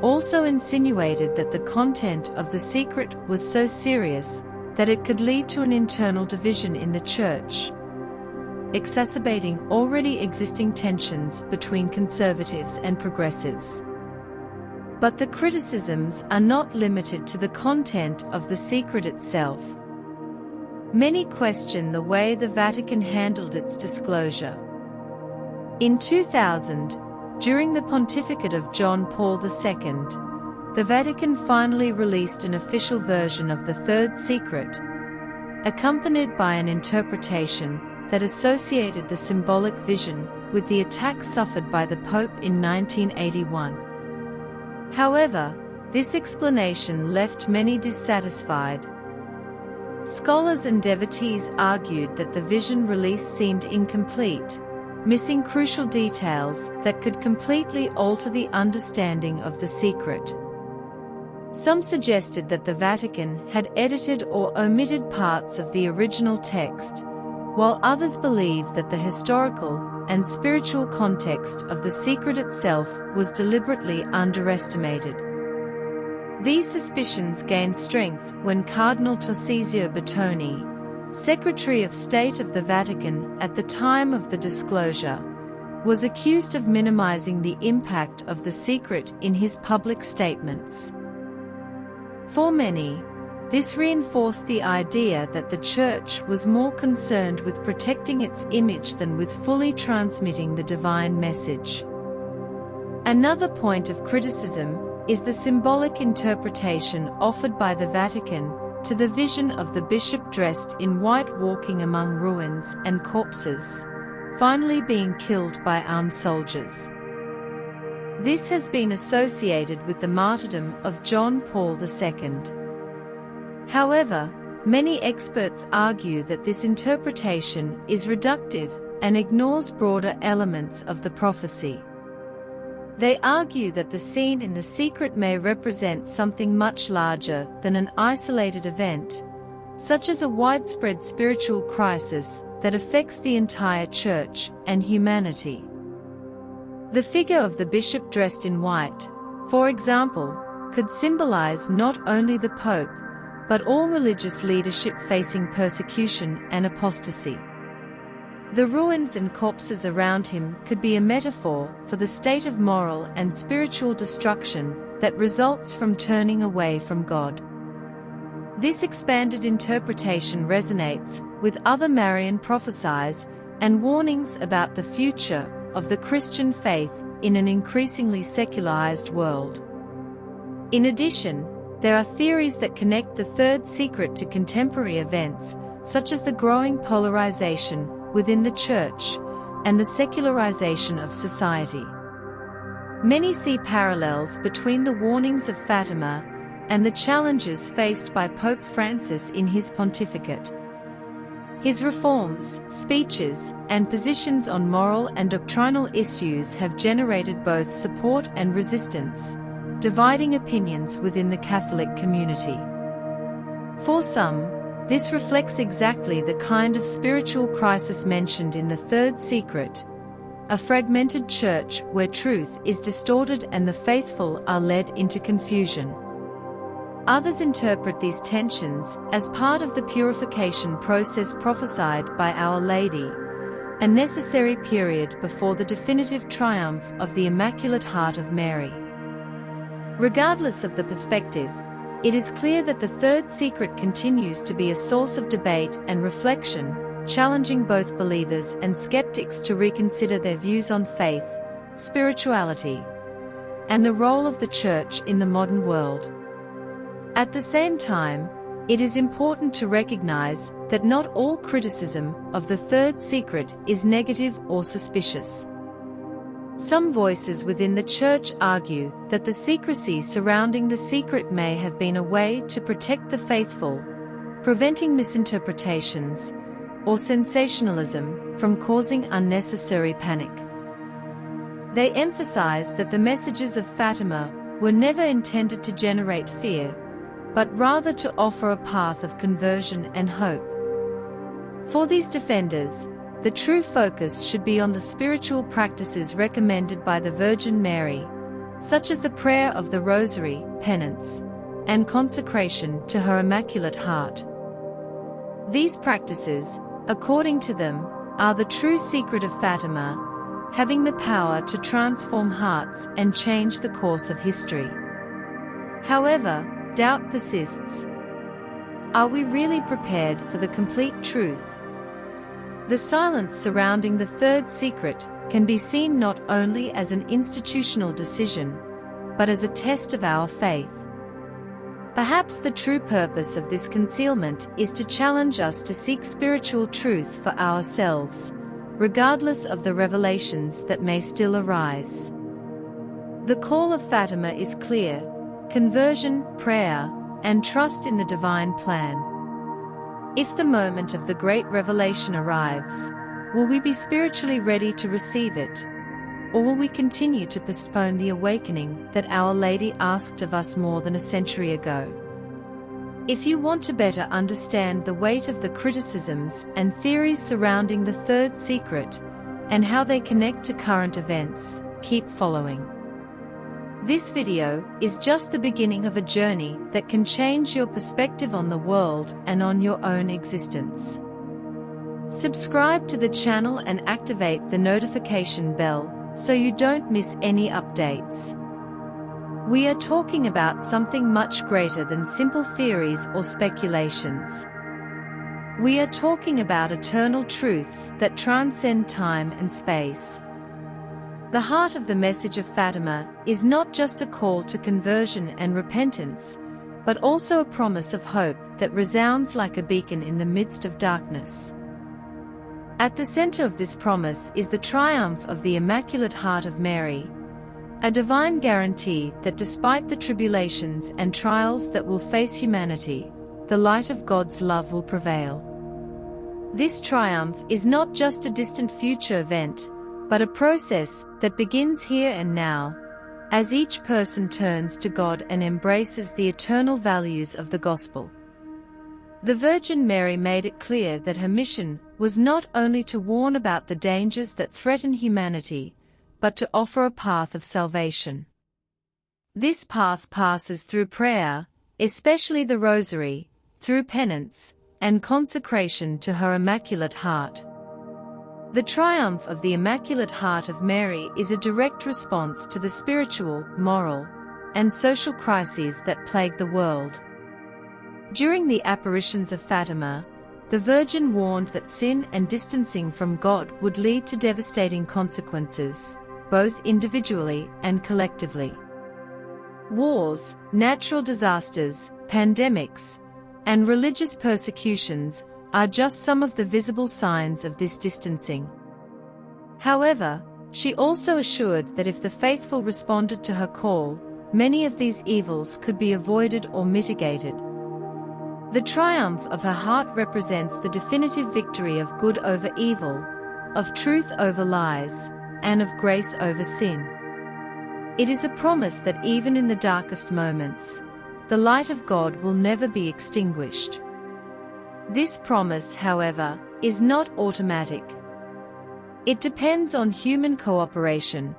also insinuated that the content of the secret was so serious that it could lead to an internal division in the Church, exacerbating already existing tensions between conservatives and progressives. But the criticisms are not limited to the content of the secret itself. Many question the way the Vatican handled its disclosure. In 2000, during the pontificate of John Paul II, the Vatican finally released an official version of the third secret, accompanied by an interpretation that associated the symbolic vision with the attack suffered by the Pope in 1981. However, this explanation left many dissatisfied. Scholars and devotees argued that the vision release seemed incomplete, missing crucial details that could completely alter the understanding of the secret. Some suggested that the Vatican had edited or omitted parts of the original text, while others believed that the historical and spiritual context of the secret itself was deliberately underestimated. These suspicions gained strength when Cardinal Tarcisio Bertone, Secretary of State of the Vatican at the time of the disclosure, was accused of minimizing the impact of the secret in his public statements. For many, this reinforced the idea that the Church was more concerned with protecting its image than with fully transmitting the divine message. Another point of criticism is the symbolic interpretation offered by the Vatican to the vision of the bishop dressed in white walking among ruins and corpses, finally being killed by armed soldiers. This has been associated with the martyrdom of John Paul II. However, many experts argue that this interpretation is reductive and ignores broader elements of the prophecy. They argue that the scene in the secret may represent something much larger than an isolated event, such as a widespread spiritual crisis that affects the entire Church and humanity. The figure of the bishop dressed in white, for example, could symbolize not only the Pope, but all religious leadership facing persecution and apostasy. The ruins and corpses around him could be a metaphor for the state of moral and spiritual destruction that results from turning away from God. This expanded interpretation resonates with other Marian prophecies and warnings about the future of the Christian faith in an increasingly secularized world. In addition, there are theories that connect the third secret to contemporary events, such as the growing polarization within the Church and the secularization of society. Many see parallels between the warnings of Fatima and the challenges faced by Pope Francis in his pontificate. His reforms, speeches, and positions on moral and doctrinal issues have generated both support and resistance, dividing opinions within the Catholic community. For some, this reflects exactly the kind of spiritual crisis mentioned in the third secret, a fragmented church where truth is distorted and the faithful are led into confusion. Others interpret these tensions as part of the purification process prophesied by Our Lady, a necessary period before the definitive triumph of the Immaculate Heart of Mary. Regardless of the perspective, it is clear that the third secret continues to be a source of debate and reflection, challenging both believers and skeptics to reconsider their views on faith, spirituality, and the role of the Church in the modern world. At the same time, it is important to recognize that not all criticism of the third secret is negative or suspicious. Some voices within the Church argue that the secrecy surrounding the secret may have been a way to protect the faithful, preventing misinterpretations or sensationalism from causing unnecessary panic. They emphasize that the messages of Fatima were never intended to generate fear, but rather to offer a path of conversion and hope. For these defenders, the true focus should be on the spiritual practices recommended by the Virgin Mary, such as the prayer of the Rosary, penance, and consecration to her Immaculate Heart. These practices, according to them, are the true secret of Fatima, having the power to transform hearts and change the course of history. However, doubt persists. Are we really prepared for the complete truth? The silence surrounding the third secret can be seen not only as an institutional decision, but as a test of our faith. Perhaps the true purpose of this concealment is to challenge us to seek spiritual truth for ourselves, regardless of the revelations that may still arise. The call of Fatima is clear: conversion, prayer, and trust in the divine plan. If the moment of the great revelation arrives, will we be spiritually ready to receive it? Or will we continue to postpone the awakening that Our Lady asked of us more than a century ago? If you want to better understand the weight of the criticisms and theories surrounding the third secret, and how they connect to current events, keep following. This video is just the beginning of a journey that can change your perspective on the world and on your own existence. Subscribe to the channel and activate the notification bell so you don't miss any updates. We are talking about something much greater than simple theories or speculations. We are talking about eternal truths that transcend time and space. The heart of the message of Fatima is not just a call to conversion and repentance, but also a promise of hope that resounds like a beacon in the midst of darkness. At the center of this promise is the triumph of the Immaculate Heart of Mary, a divine guarantee that despite the tribulations and trials that will face humanity, the light of God's love will prevail. This triumph is not just a distant future event, but a process that begins here and now, as each person turns to God and embraces the eternal values of the Gospel. The Virgin Mary made it clear that her mission was not only to warn about the dangers that threaten humanity, but to offer a path of salvation. This path passes through prayer, especially the Rosary, through penance, and consecration to her Immaculate Heart. The triumph of the Immaculate Heart of Mary is a direct response to the spiritual, moral, and social crises that plague the world. During the apparitions of Fatima, the Virgin warned that sin and distancing from God would lead to devastating consequences, both individually and collectively. Wars, natural disasters, pandemics, and religious persecutions are just some of the visible signs of this distancing. However, she also assured that if the faithful responded to her call, many of these evils could be avoided or mitigated. The triumph of her heart represents the definitive victory of good over evil, of truth over lies, and of grace over sin. It is a promise that even in the darkest moments, the light of God will never be extinguished. This promise, however, is not automatic. It depends on human cooperation,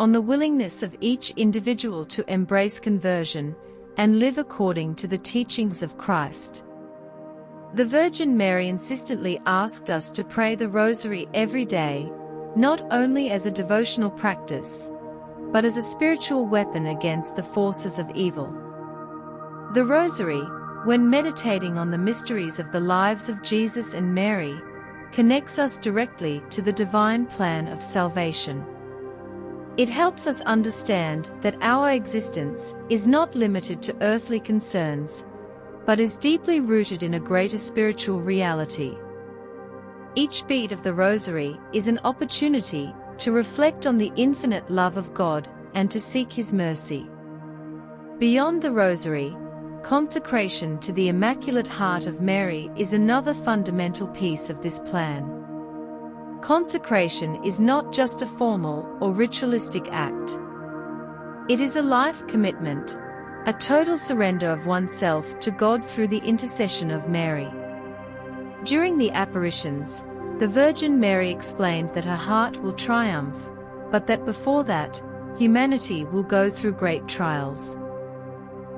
on the willingness of each individual to embrace conversion and live according to the teachings of Christ. The Virgin Mary insistently asked us to pray the Rosary every day, not only as a devotional practice, but as a spiritual weapon against the forces of evil. The Rosary, when meditating on the mysteries of the lives of Jesus and Mary, connects us directly to the divine plan of salvation. It helps us understand that our existence is not limited to earthly concerns, but is deeply rooted in a greater spiritual reality. Each bead of the Rosary is an opportunity to reflect on the infinite love of God and to seek His mercy. Beyond the Rosary, consecration to the Immaculate Heart of Mary is another fundamental piece of this plan. Consecration is not just a formal or ritualistic act. It is a life commitment, a total surrender of oneself to God through the intercession of Mary. During the apparitions, the Virgin Mary explained that her heart will triumph, but that before that, humanity will go through great trials.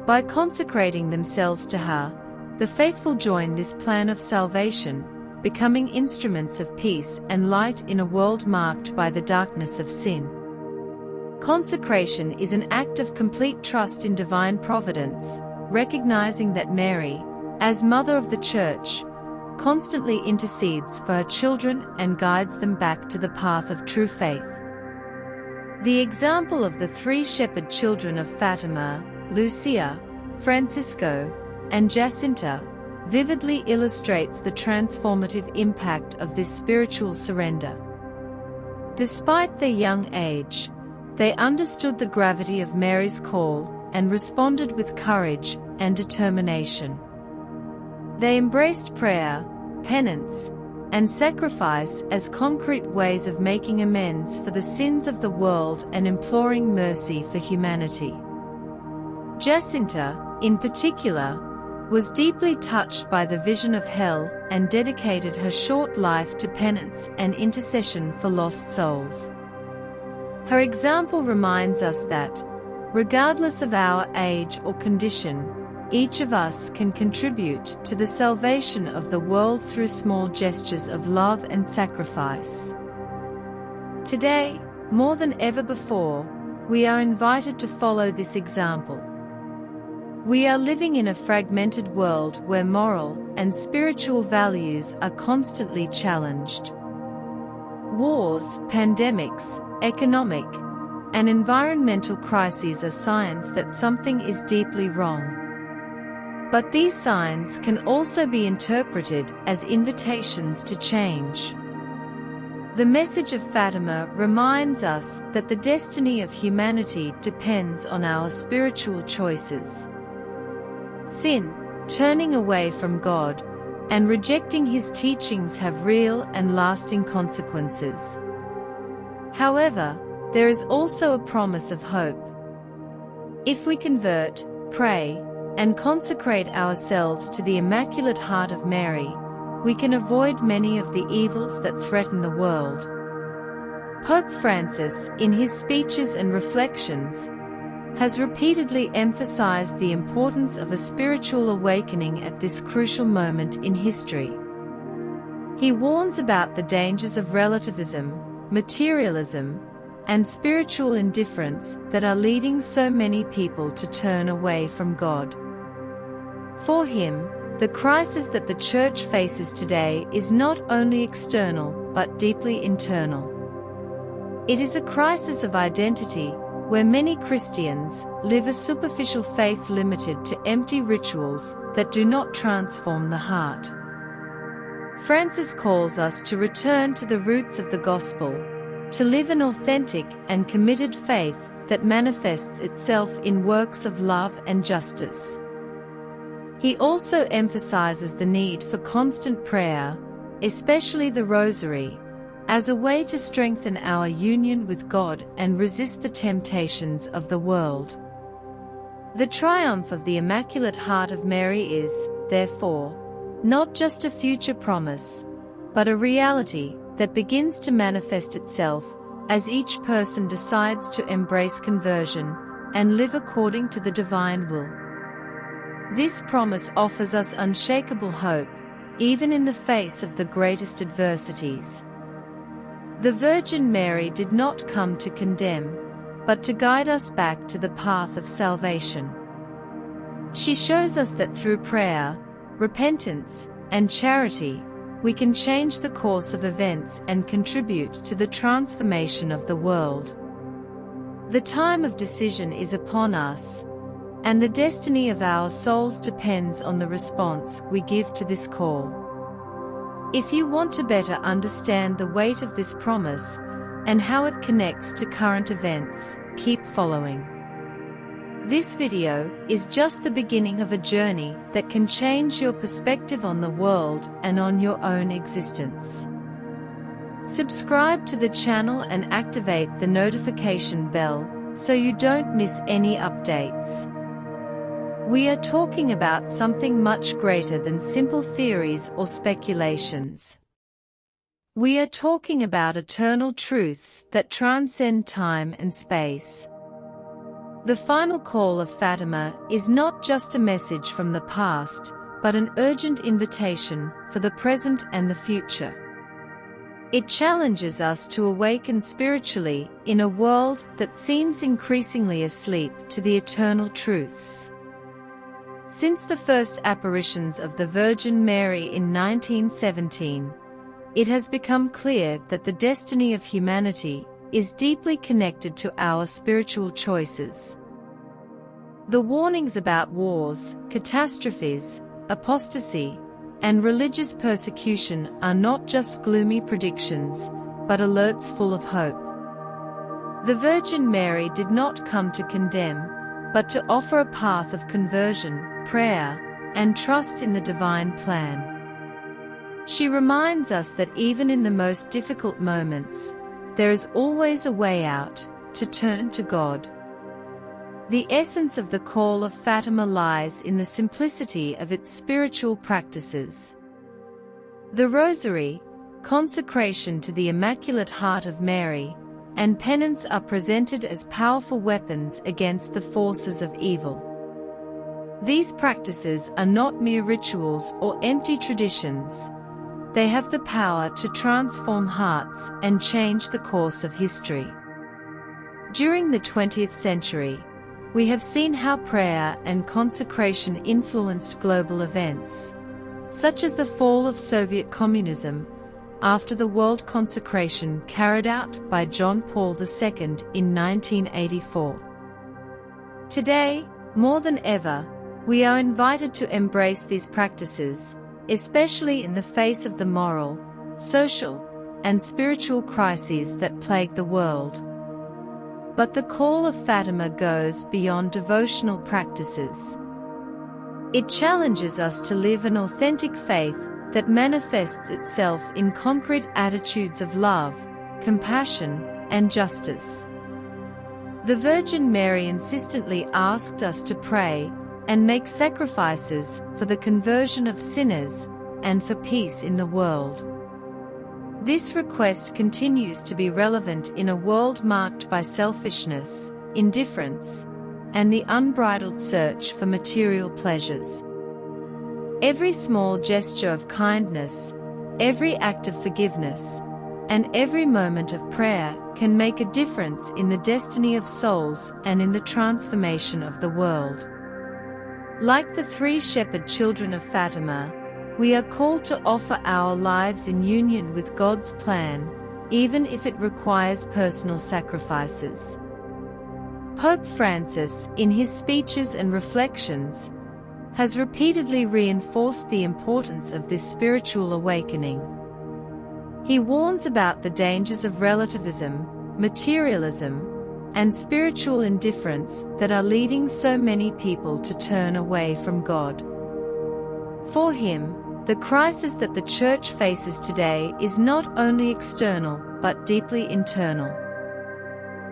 By consecrating themselves to her, the faithful join this plan of salvation, becoming instruments of peace and light in a world marked by the darkness of sin. Consecration is an act of complete trust in divine providence, recognizing that Mary, as Mother of the Church, constantly intercedes for her children and guides them back to the path of true faith. The example of the three shepherd children of Fatima, Lucia, Francisco, and Jacinta, vividly illustrates the transformative impact of this spiritual surrender. Despite their young age, they understood the gravity of Mary's call and responded with courage and determination. They embraced prayer, penance, and sacrifice as concrete ways of making amends for the sins of the world and imploring mercy for humanity. Jacinta, in particular, was deeply touched by the vision of hell and dedicated her short life to penance and intercession for lost souls. Her example reminds us that, regardless of our age or condition, each of us can contribute to the salvation of the world through small gestures of love and sacrifice. Today, more than ever before, we are invited to follow this example. We are living in a fragmented world where moral and spiritual values are constantly challenged. Wars, pandemics, economic, and environmental crises are signs that something is deeply wrong. But these signs can also be interpreted as invitations to change. The message of Fatima reminds us that the destiny of humanity depends on our spiritual choices. Sin, turning away from God, and rejecting His teachings have real and lasting consequences. However, there is also a promise of hope. If we convert, pray, and consecrate ourselves to the Immaculate Heart of Mary, we can avoid many of the evils that threaten the world. Pope Francis, in his speeches and reflections, has repeatedly emphasized the importance of a spiritual awakening at this crucial moment in history. He warns about the dangers of relativism, materialism, and spiritual indifference that are leading so many people to turn away from God. For him, the crisis that the Church faces today is not only external but deeply internal. It is a crisis of identity, where many Christians live a superficial faith limited to empty rituals that do not transform the heart. Francis calls us to return to the roots of the gospel, to live an authentic and committed faith that manifests itself in works of love and justice. He also emphasizes the need for constant prayer, especially the Rosary, as a way to strengthen our union with God and resist the temptations of the world. The triumph of the Immaculate Heart of Mary is, therefore, not just a future promise, but a reality that begins to manifest itself as each person decides to embrace conversion and live according to the divine will. This promise offers us unshakable hope, even in the face of the greatest adversities. The Virgin Mary did not come to condemn, but to guide us back to the path of salvation. She shows us that through prayer, repentance, and charity, we can change the course of events and contribute to the transformation of the world. The time of decision is upon us, and the destiny of our souls depends on the response we give to this call. If you want to better understand the weight of this promise and how it connects to current events, keep following. This video is just the beginning of a journey that can change your perspective on the world and on your own existence. Subscribe to the channel and activate the notification bell so you don't miss any updates. We are talking about something much greater than simple theories or speculations. We are talking about eternal truths that transcend time and space. The final call of Fatima is not just a message from the past, but an urgent invitation for the present and the future. It challenges us to awaken spiritually in a world that seems increasingly asleep to the eternal truths. Since the first apparitions of the Virgin Mary in 1917, it has become clear that the destiny of humanity is deeply connected to our spiritual choices. The warnings about wars, catastrophes, apostasy, and religious persecution are not just gloomy predictions, but alerts full of hope. The Virgin Mary did not come to condemn, but to offer a path of conversion, prayer, and trust in the divine plan. She reminds us that even in the most difficult moments, there is always a way out, to turn to God. The essence of the call of Fatima lies in the simplicity of its spiritual practices. The Rosary, consecration to the Immaculate Heart of Mary, and penance are presented as powerful weapons against the forces of evil. These practices are not mere rituals or empty traditions. They have the power to transform hearts and change the course of history. During the 20th century, we have seen how prayer and consecration influenced global events, such as the fall of Soviet communism, after the world consecration carried out by John Paul II in 1984. Today, more than ever, we are invited to embrace these practices, especially in the face of the moral, social, and spiritual crises that plague the world. But the call of Fatima goes beyond devotional practices. It challenges us to live an authentic faith that manifests itself in concrete attitudes of love, compassion, and justice. The Virgin Mary insistently asked us to pray and make sacrifices for the conversion of sinners and for peace in the world. This request continues to be relevant in a world marked by selfishness, indifference, and the unbridled search for material pleasures. Every small gesture of kindness, every act of forgiveness, and every moment of prayer can make a difference in the destiny of souls and in the transformation of the world. Like the three shepherd children of Fatima, we are called to offer our lives in union with God's plan, even if it requires personal sacrifices. Pope Francis, in his speeches and reflections, has repeatedly reinforced the importance of this spiritual awakening. He warns about the dangers of relativism, materialism, and spiritual indifference that are leading so many people to turn away from God. For him, the crisis that the Church faces today is not only external but deeply internal.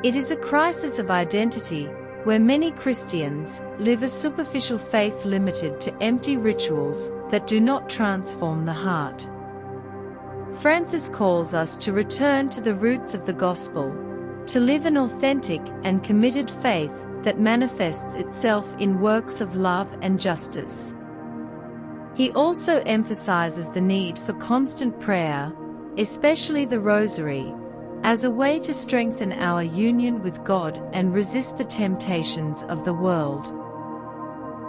It is a crisis of identity, where many Christians live a superficial faith limited to empty rituals that do not transform the heart. Francis calls us to return to the roots of the gospel, to live an authentic and committed faith that manifests itself in works of love and justice. He also emphasizes the need for constant prayer, especially the Rosary, as a way to strengthen our union with God and resist the temptations of the world.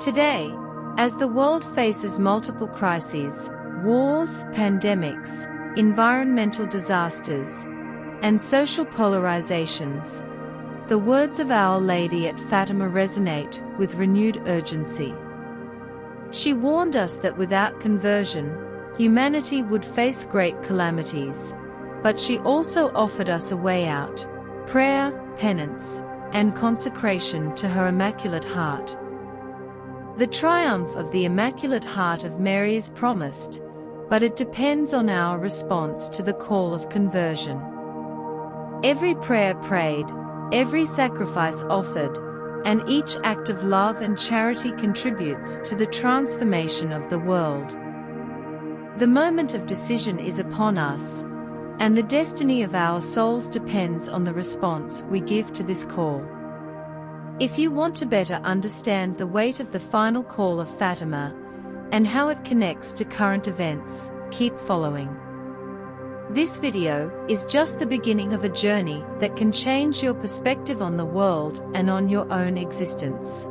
Today, as the world faces multiple crises, wars, pandemics, environmental disasters, and social polarizations, the words of Our Lady at Fatima resonate with renewed urgency. She warned us that without conversion, humanity would face great calamities, but she also offered us a way out: prayer, penance, and consecration to her Immaculate Heart. The triumph of the Immaculate Heart of Mary is promised, but it depends on our response to the call of conversion. Every prayer prayed, every sacrifice offered, and each act of love and charity contributes to the transformation of the world. The moment of decision is upon us, and the destiny of our souls depends on the response we give to this call. If you want to better understand the weight of the final call of Fatima and how it connects to current events, keep following. This video is just the beginning of a journey that can change your perspective on the world and on your own existence.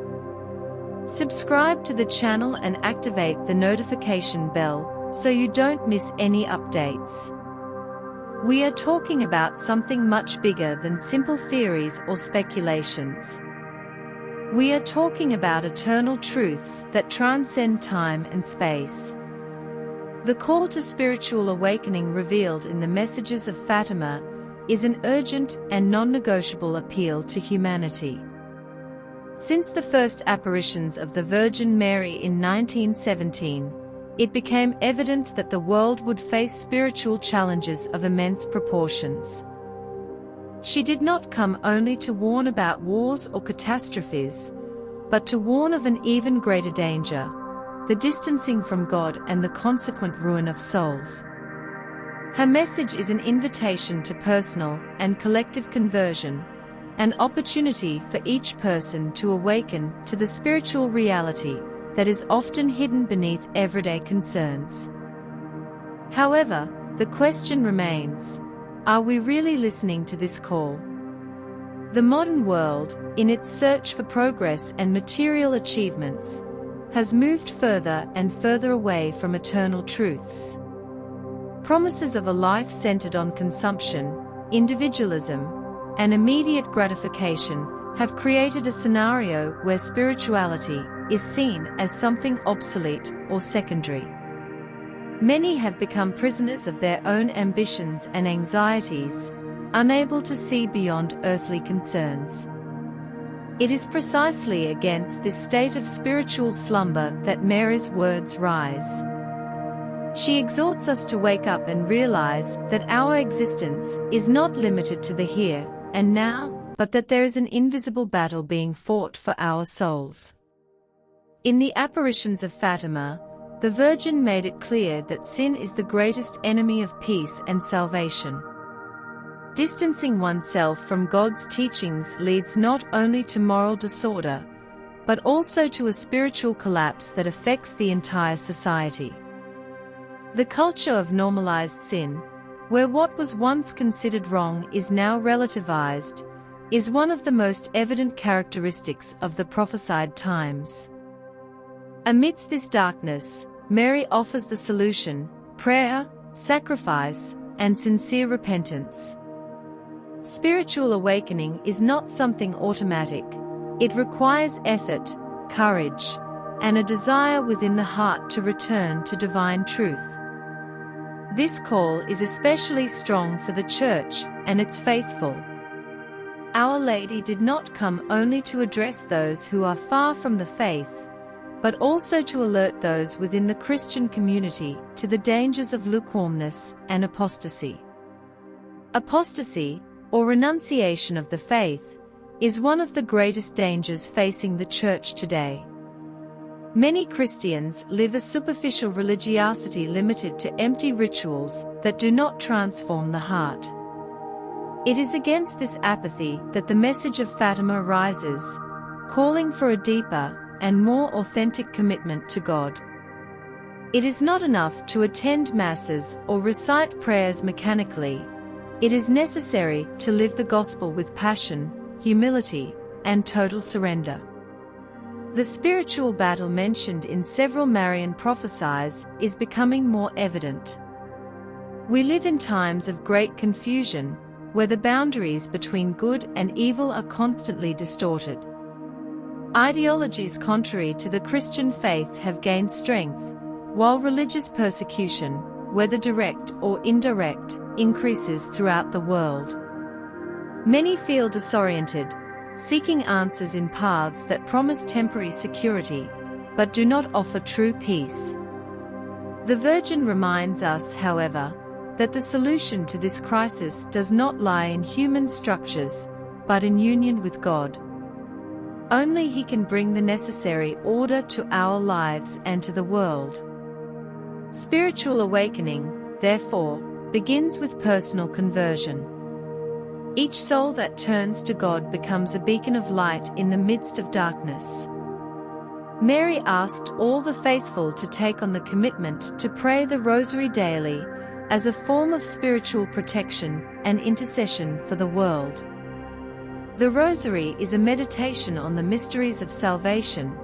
Subscribe to the channel and activate the notification bell so you don't miss any updates. We are talking about something much bigger than simple theories or speculations. We are talking about eternal truths that transcend time and space. The call to spiritual awakening revealed in the messages of Fatima is an urgent and non-negotiable appeal to humanity. Since the first apparitions of the Virgin Mary in 1917, it became evident that the world would face spiritual challenges of immense proportions. She did not come only to warn about wars or catastrophes, but to warn of an even greater danger: the distancing from God and the consequent ruin of souls. Her message is an invitation to personal and collective conversion, an opportunity for each person to awaken to the spiritual reality that is often hidden beneath everyday concerns. However, the question remains, are we really listening to this call? The modern world, in its search for progress and material achievements, has moved further and further away from eternal truths. Promises of a life centered on consumption, individualism, and immediate gratification have created a scenario where spirituality is seen as something obsolete or secondary. Many have become prisoners of their own ambitions and anxieties, unable to see beyond earthly concerns. It is precisely against this state of spiritual slumber that Mary's words rise. She exhorts us to wake up and realize that our existence is not limited to the here and now, but that there is an invisible battle being fought for our souls. In the apparitions of Fatima, the Virgin made it clear that sin is the greatest enemy of peace and salvation. Distancing oneself from God's teachings leads not only to moral disorder, but also to a spiritual collapse that affects the entire society. The culture of normalized sin, where what was once considered wrong is now relativized, is one of the most evident characteristics of the prophesied times. Amidst this darkness, Mary offers the solution: prayer, sacrifice, and sincere repentance. Spiritual awakening is not something automatic. It requires effort, courage, and a desire within the heart to return to divine truth. This call is especially strong for the Church and its faithful. Our Lady did not come only to address those who are far from the faith, but also to alert those within the Christian community to the dangers of lukewarmness and apostasy. Apostasy, or renunciation of the faith, is one of the greatest dangers facing the Church today. Many Christians live a superficial religiosity limited to empty rituals that do not transform the heart. It is against this apathy that the message of Fatima rises, calling for a deeper and more authentic commitment to God. It is not enough to attend masses or recite prayers mechanically. It is necessary to live the gospel with passion, humility, and total surrender. The spiritual battle mentioned in several Marian prophecies is becoming more evident. We live in times of great confusion, where the boundaries between good and evil are constantly distorted. Ideologies contrary to the Christian faith have gained strength, while religious persecution, whether direct or indirect, increases throughout the world. Many feel disoriented, seeking answers in paths that promise temporary security, but do not offer true peace. The Virgin reminds us, however, that the solution to this crisis does not lie in human structures, but in union with God. Only He can bring the necessary order to our lives and to the world. Spiritual awakening, therefore, begins with personal conversion. Each soul that turns to God becomes a beacon of light in the midst of darkness. Mary asked all the faithful to take on the commitment to pray the Rosary daily, as a form of spiritual protection and intercession for the world. The Rosary is a meditation on the mysteries of salvation.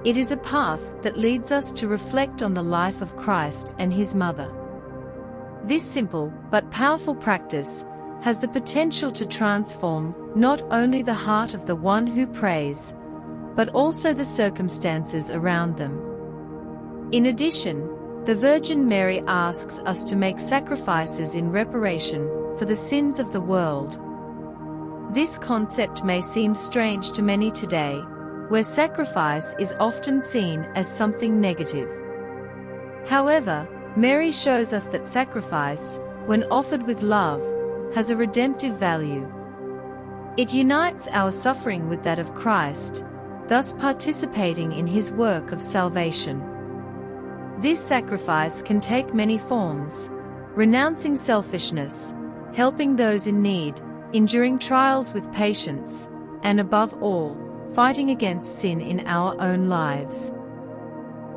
It is a path that leads us to reflect on the life of Christ and His Mother. This simple but powerful practice has the potential to transform not only the heart of the one who prays, but also the circumstances around them. In addition, the Virgin Mary asks us to make sacrifices in reparation for the sins of the world. This concept may seem strange to many today, where sacrifice is often seen as something negative. However, Mary shows us that sacrifice, when offered with love, has a redemptive value. It unites our suffering with that of Christ, thus participating in His work of salvation. This sacrifice can take many forms: renouncing selfishness, helping those in need, enduring trials with patience, and above all, fighting against sin in our own lives.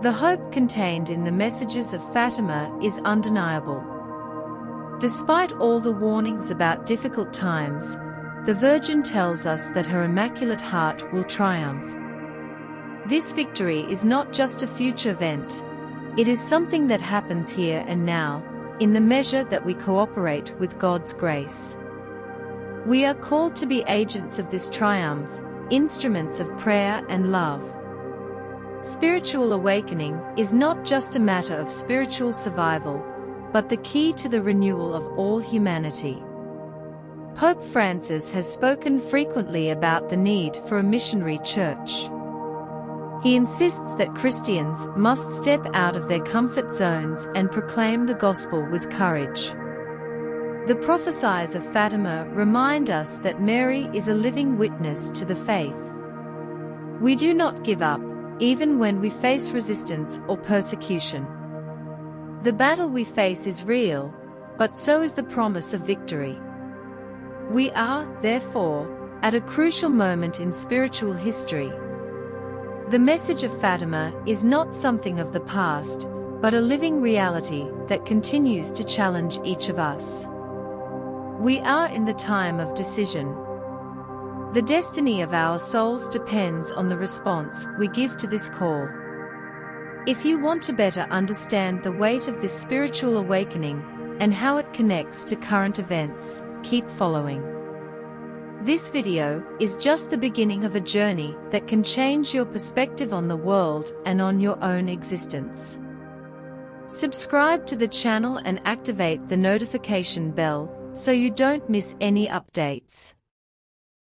The hope contained in the messages of Fatima is undeniable. Despite all the warnings about difficult times, the Virgin tells us that her Immaculate Heart will triumph. This victory is not just a future event. It is something that happens here and now, in the measure that we cooperate with God's grace. We are called to be agents of this triumph, instruments of prayer and love. Spiritual awakening is not just a matter of spiritual survival, but the key to the renewal of all humanity. Pope Francis has spoken frequently about the need for a missionary church. He insists that Christians must step out of their comfort zones and proclaim the gospel with courage. The prophecies of Fatima remind us that Mary is a living witness to the faith. We do not give up, even when we face resistance or persecution. The battle we face is real, but so is the promise of victory. We are, therefore, at a crucial moment in spiritual history. The message of Fatima is not something of the past, but a living reality that continues to challenge each of us. We are in the time of decision. The destiny of our souls depends on the response we give to this call. If you want to better understand the weight of this spiritual awakening and how it connects to current events, keep following. This video is just the beginning of a journey that can change your perspective on the world and on your own existence. Subscribe to the channel and activate the notification bell so you don't miss any updates.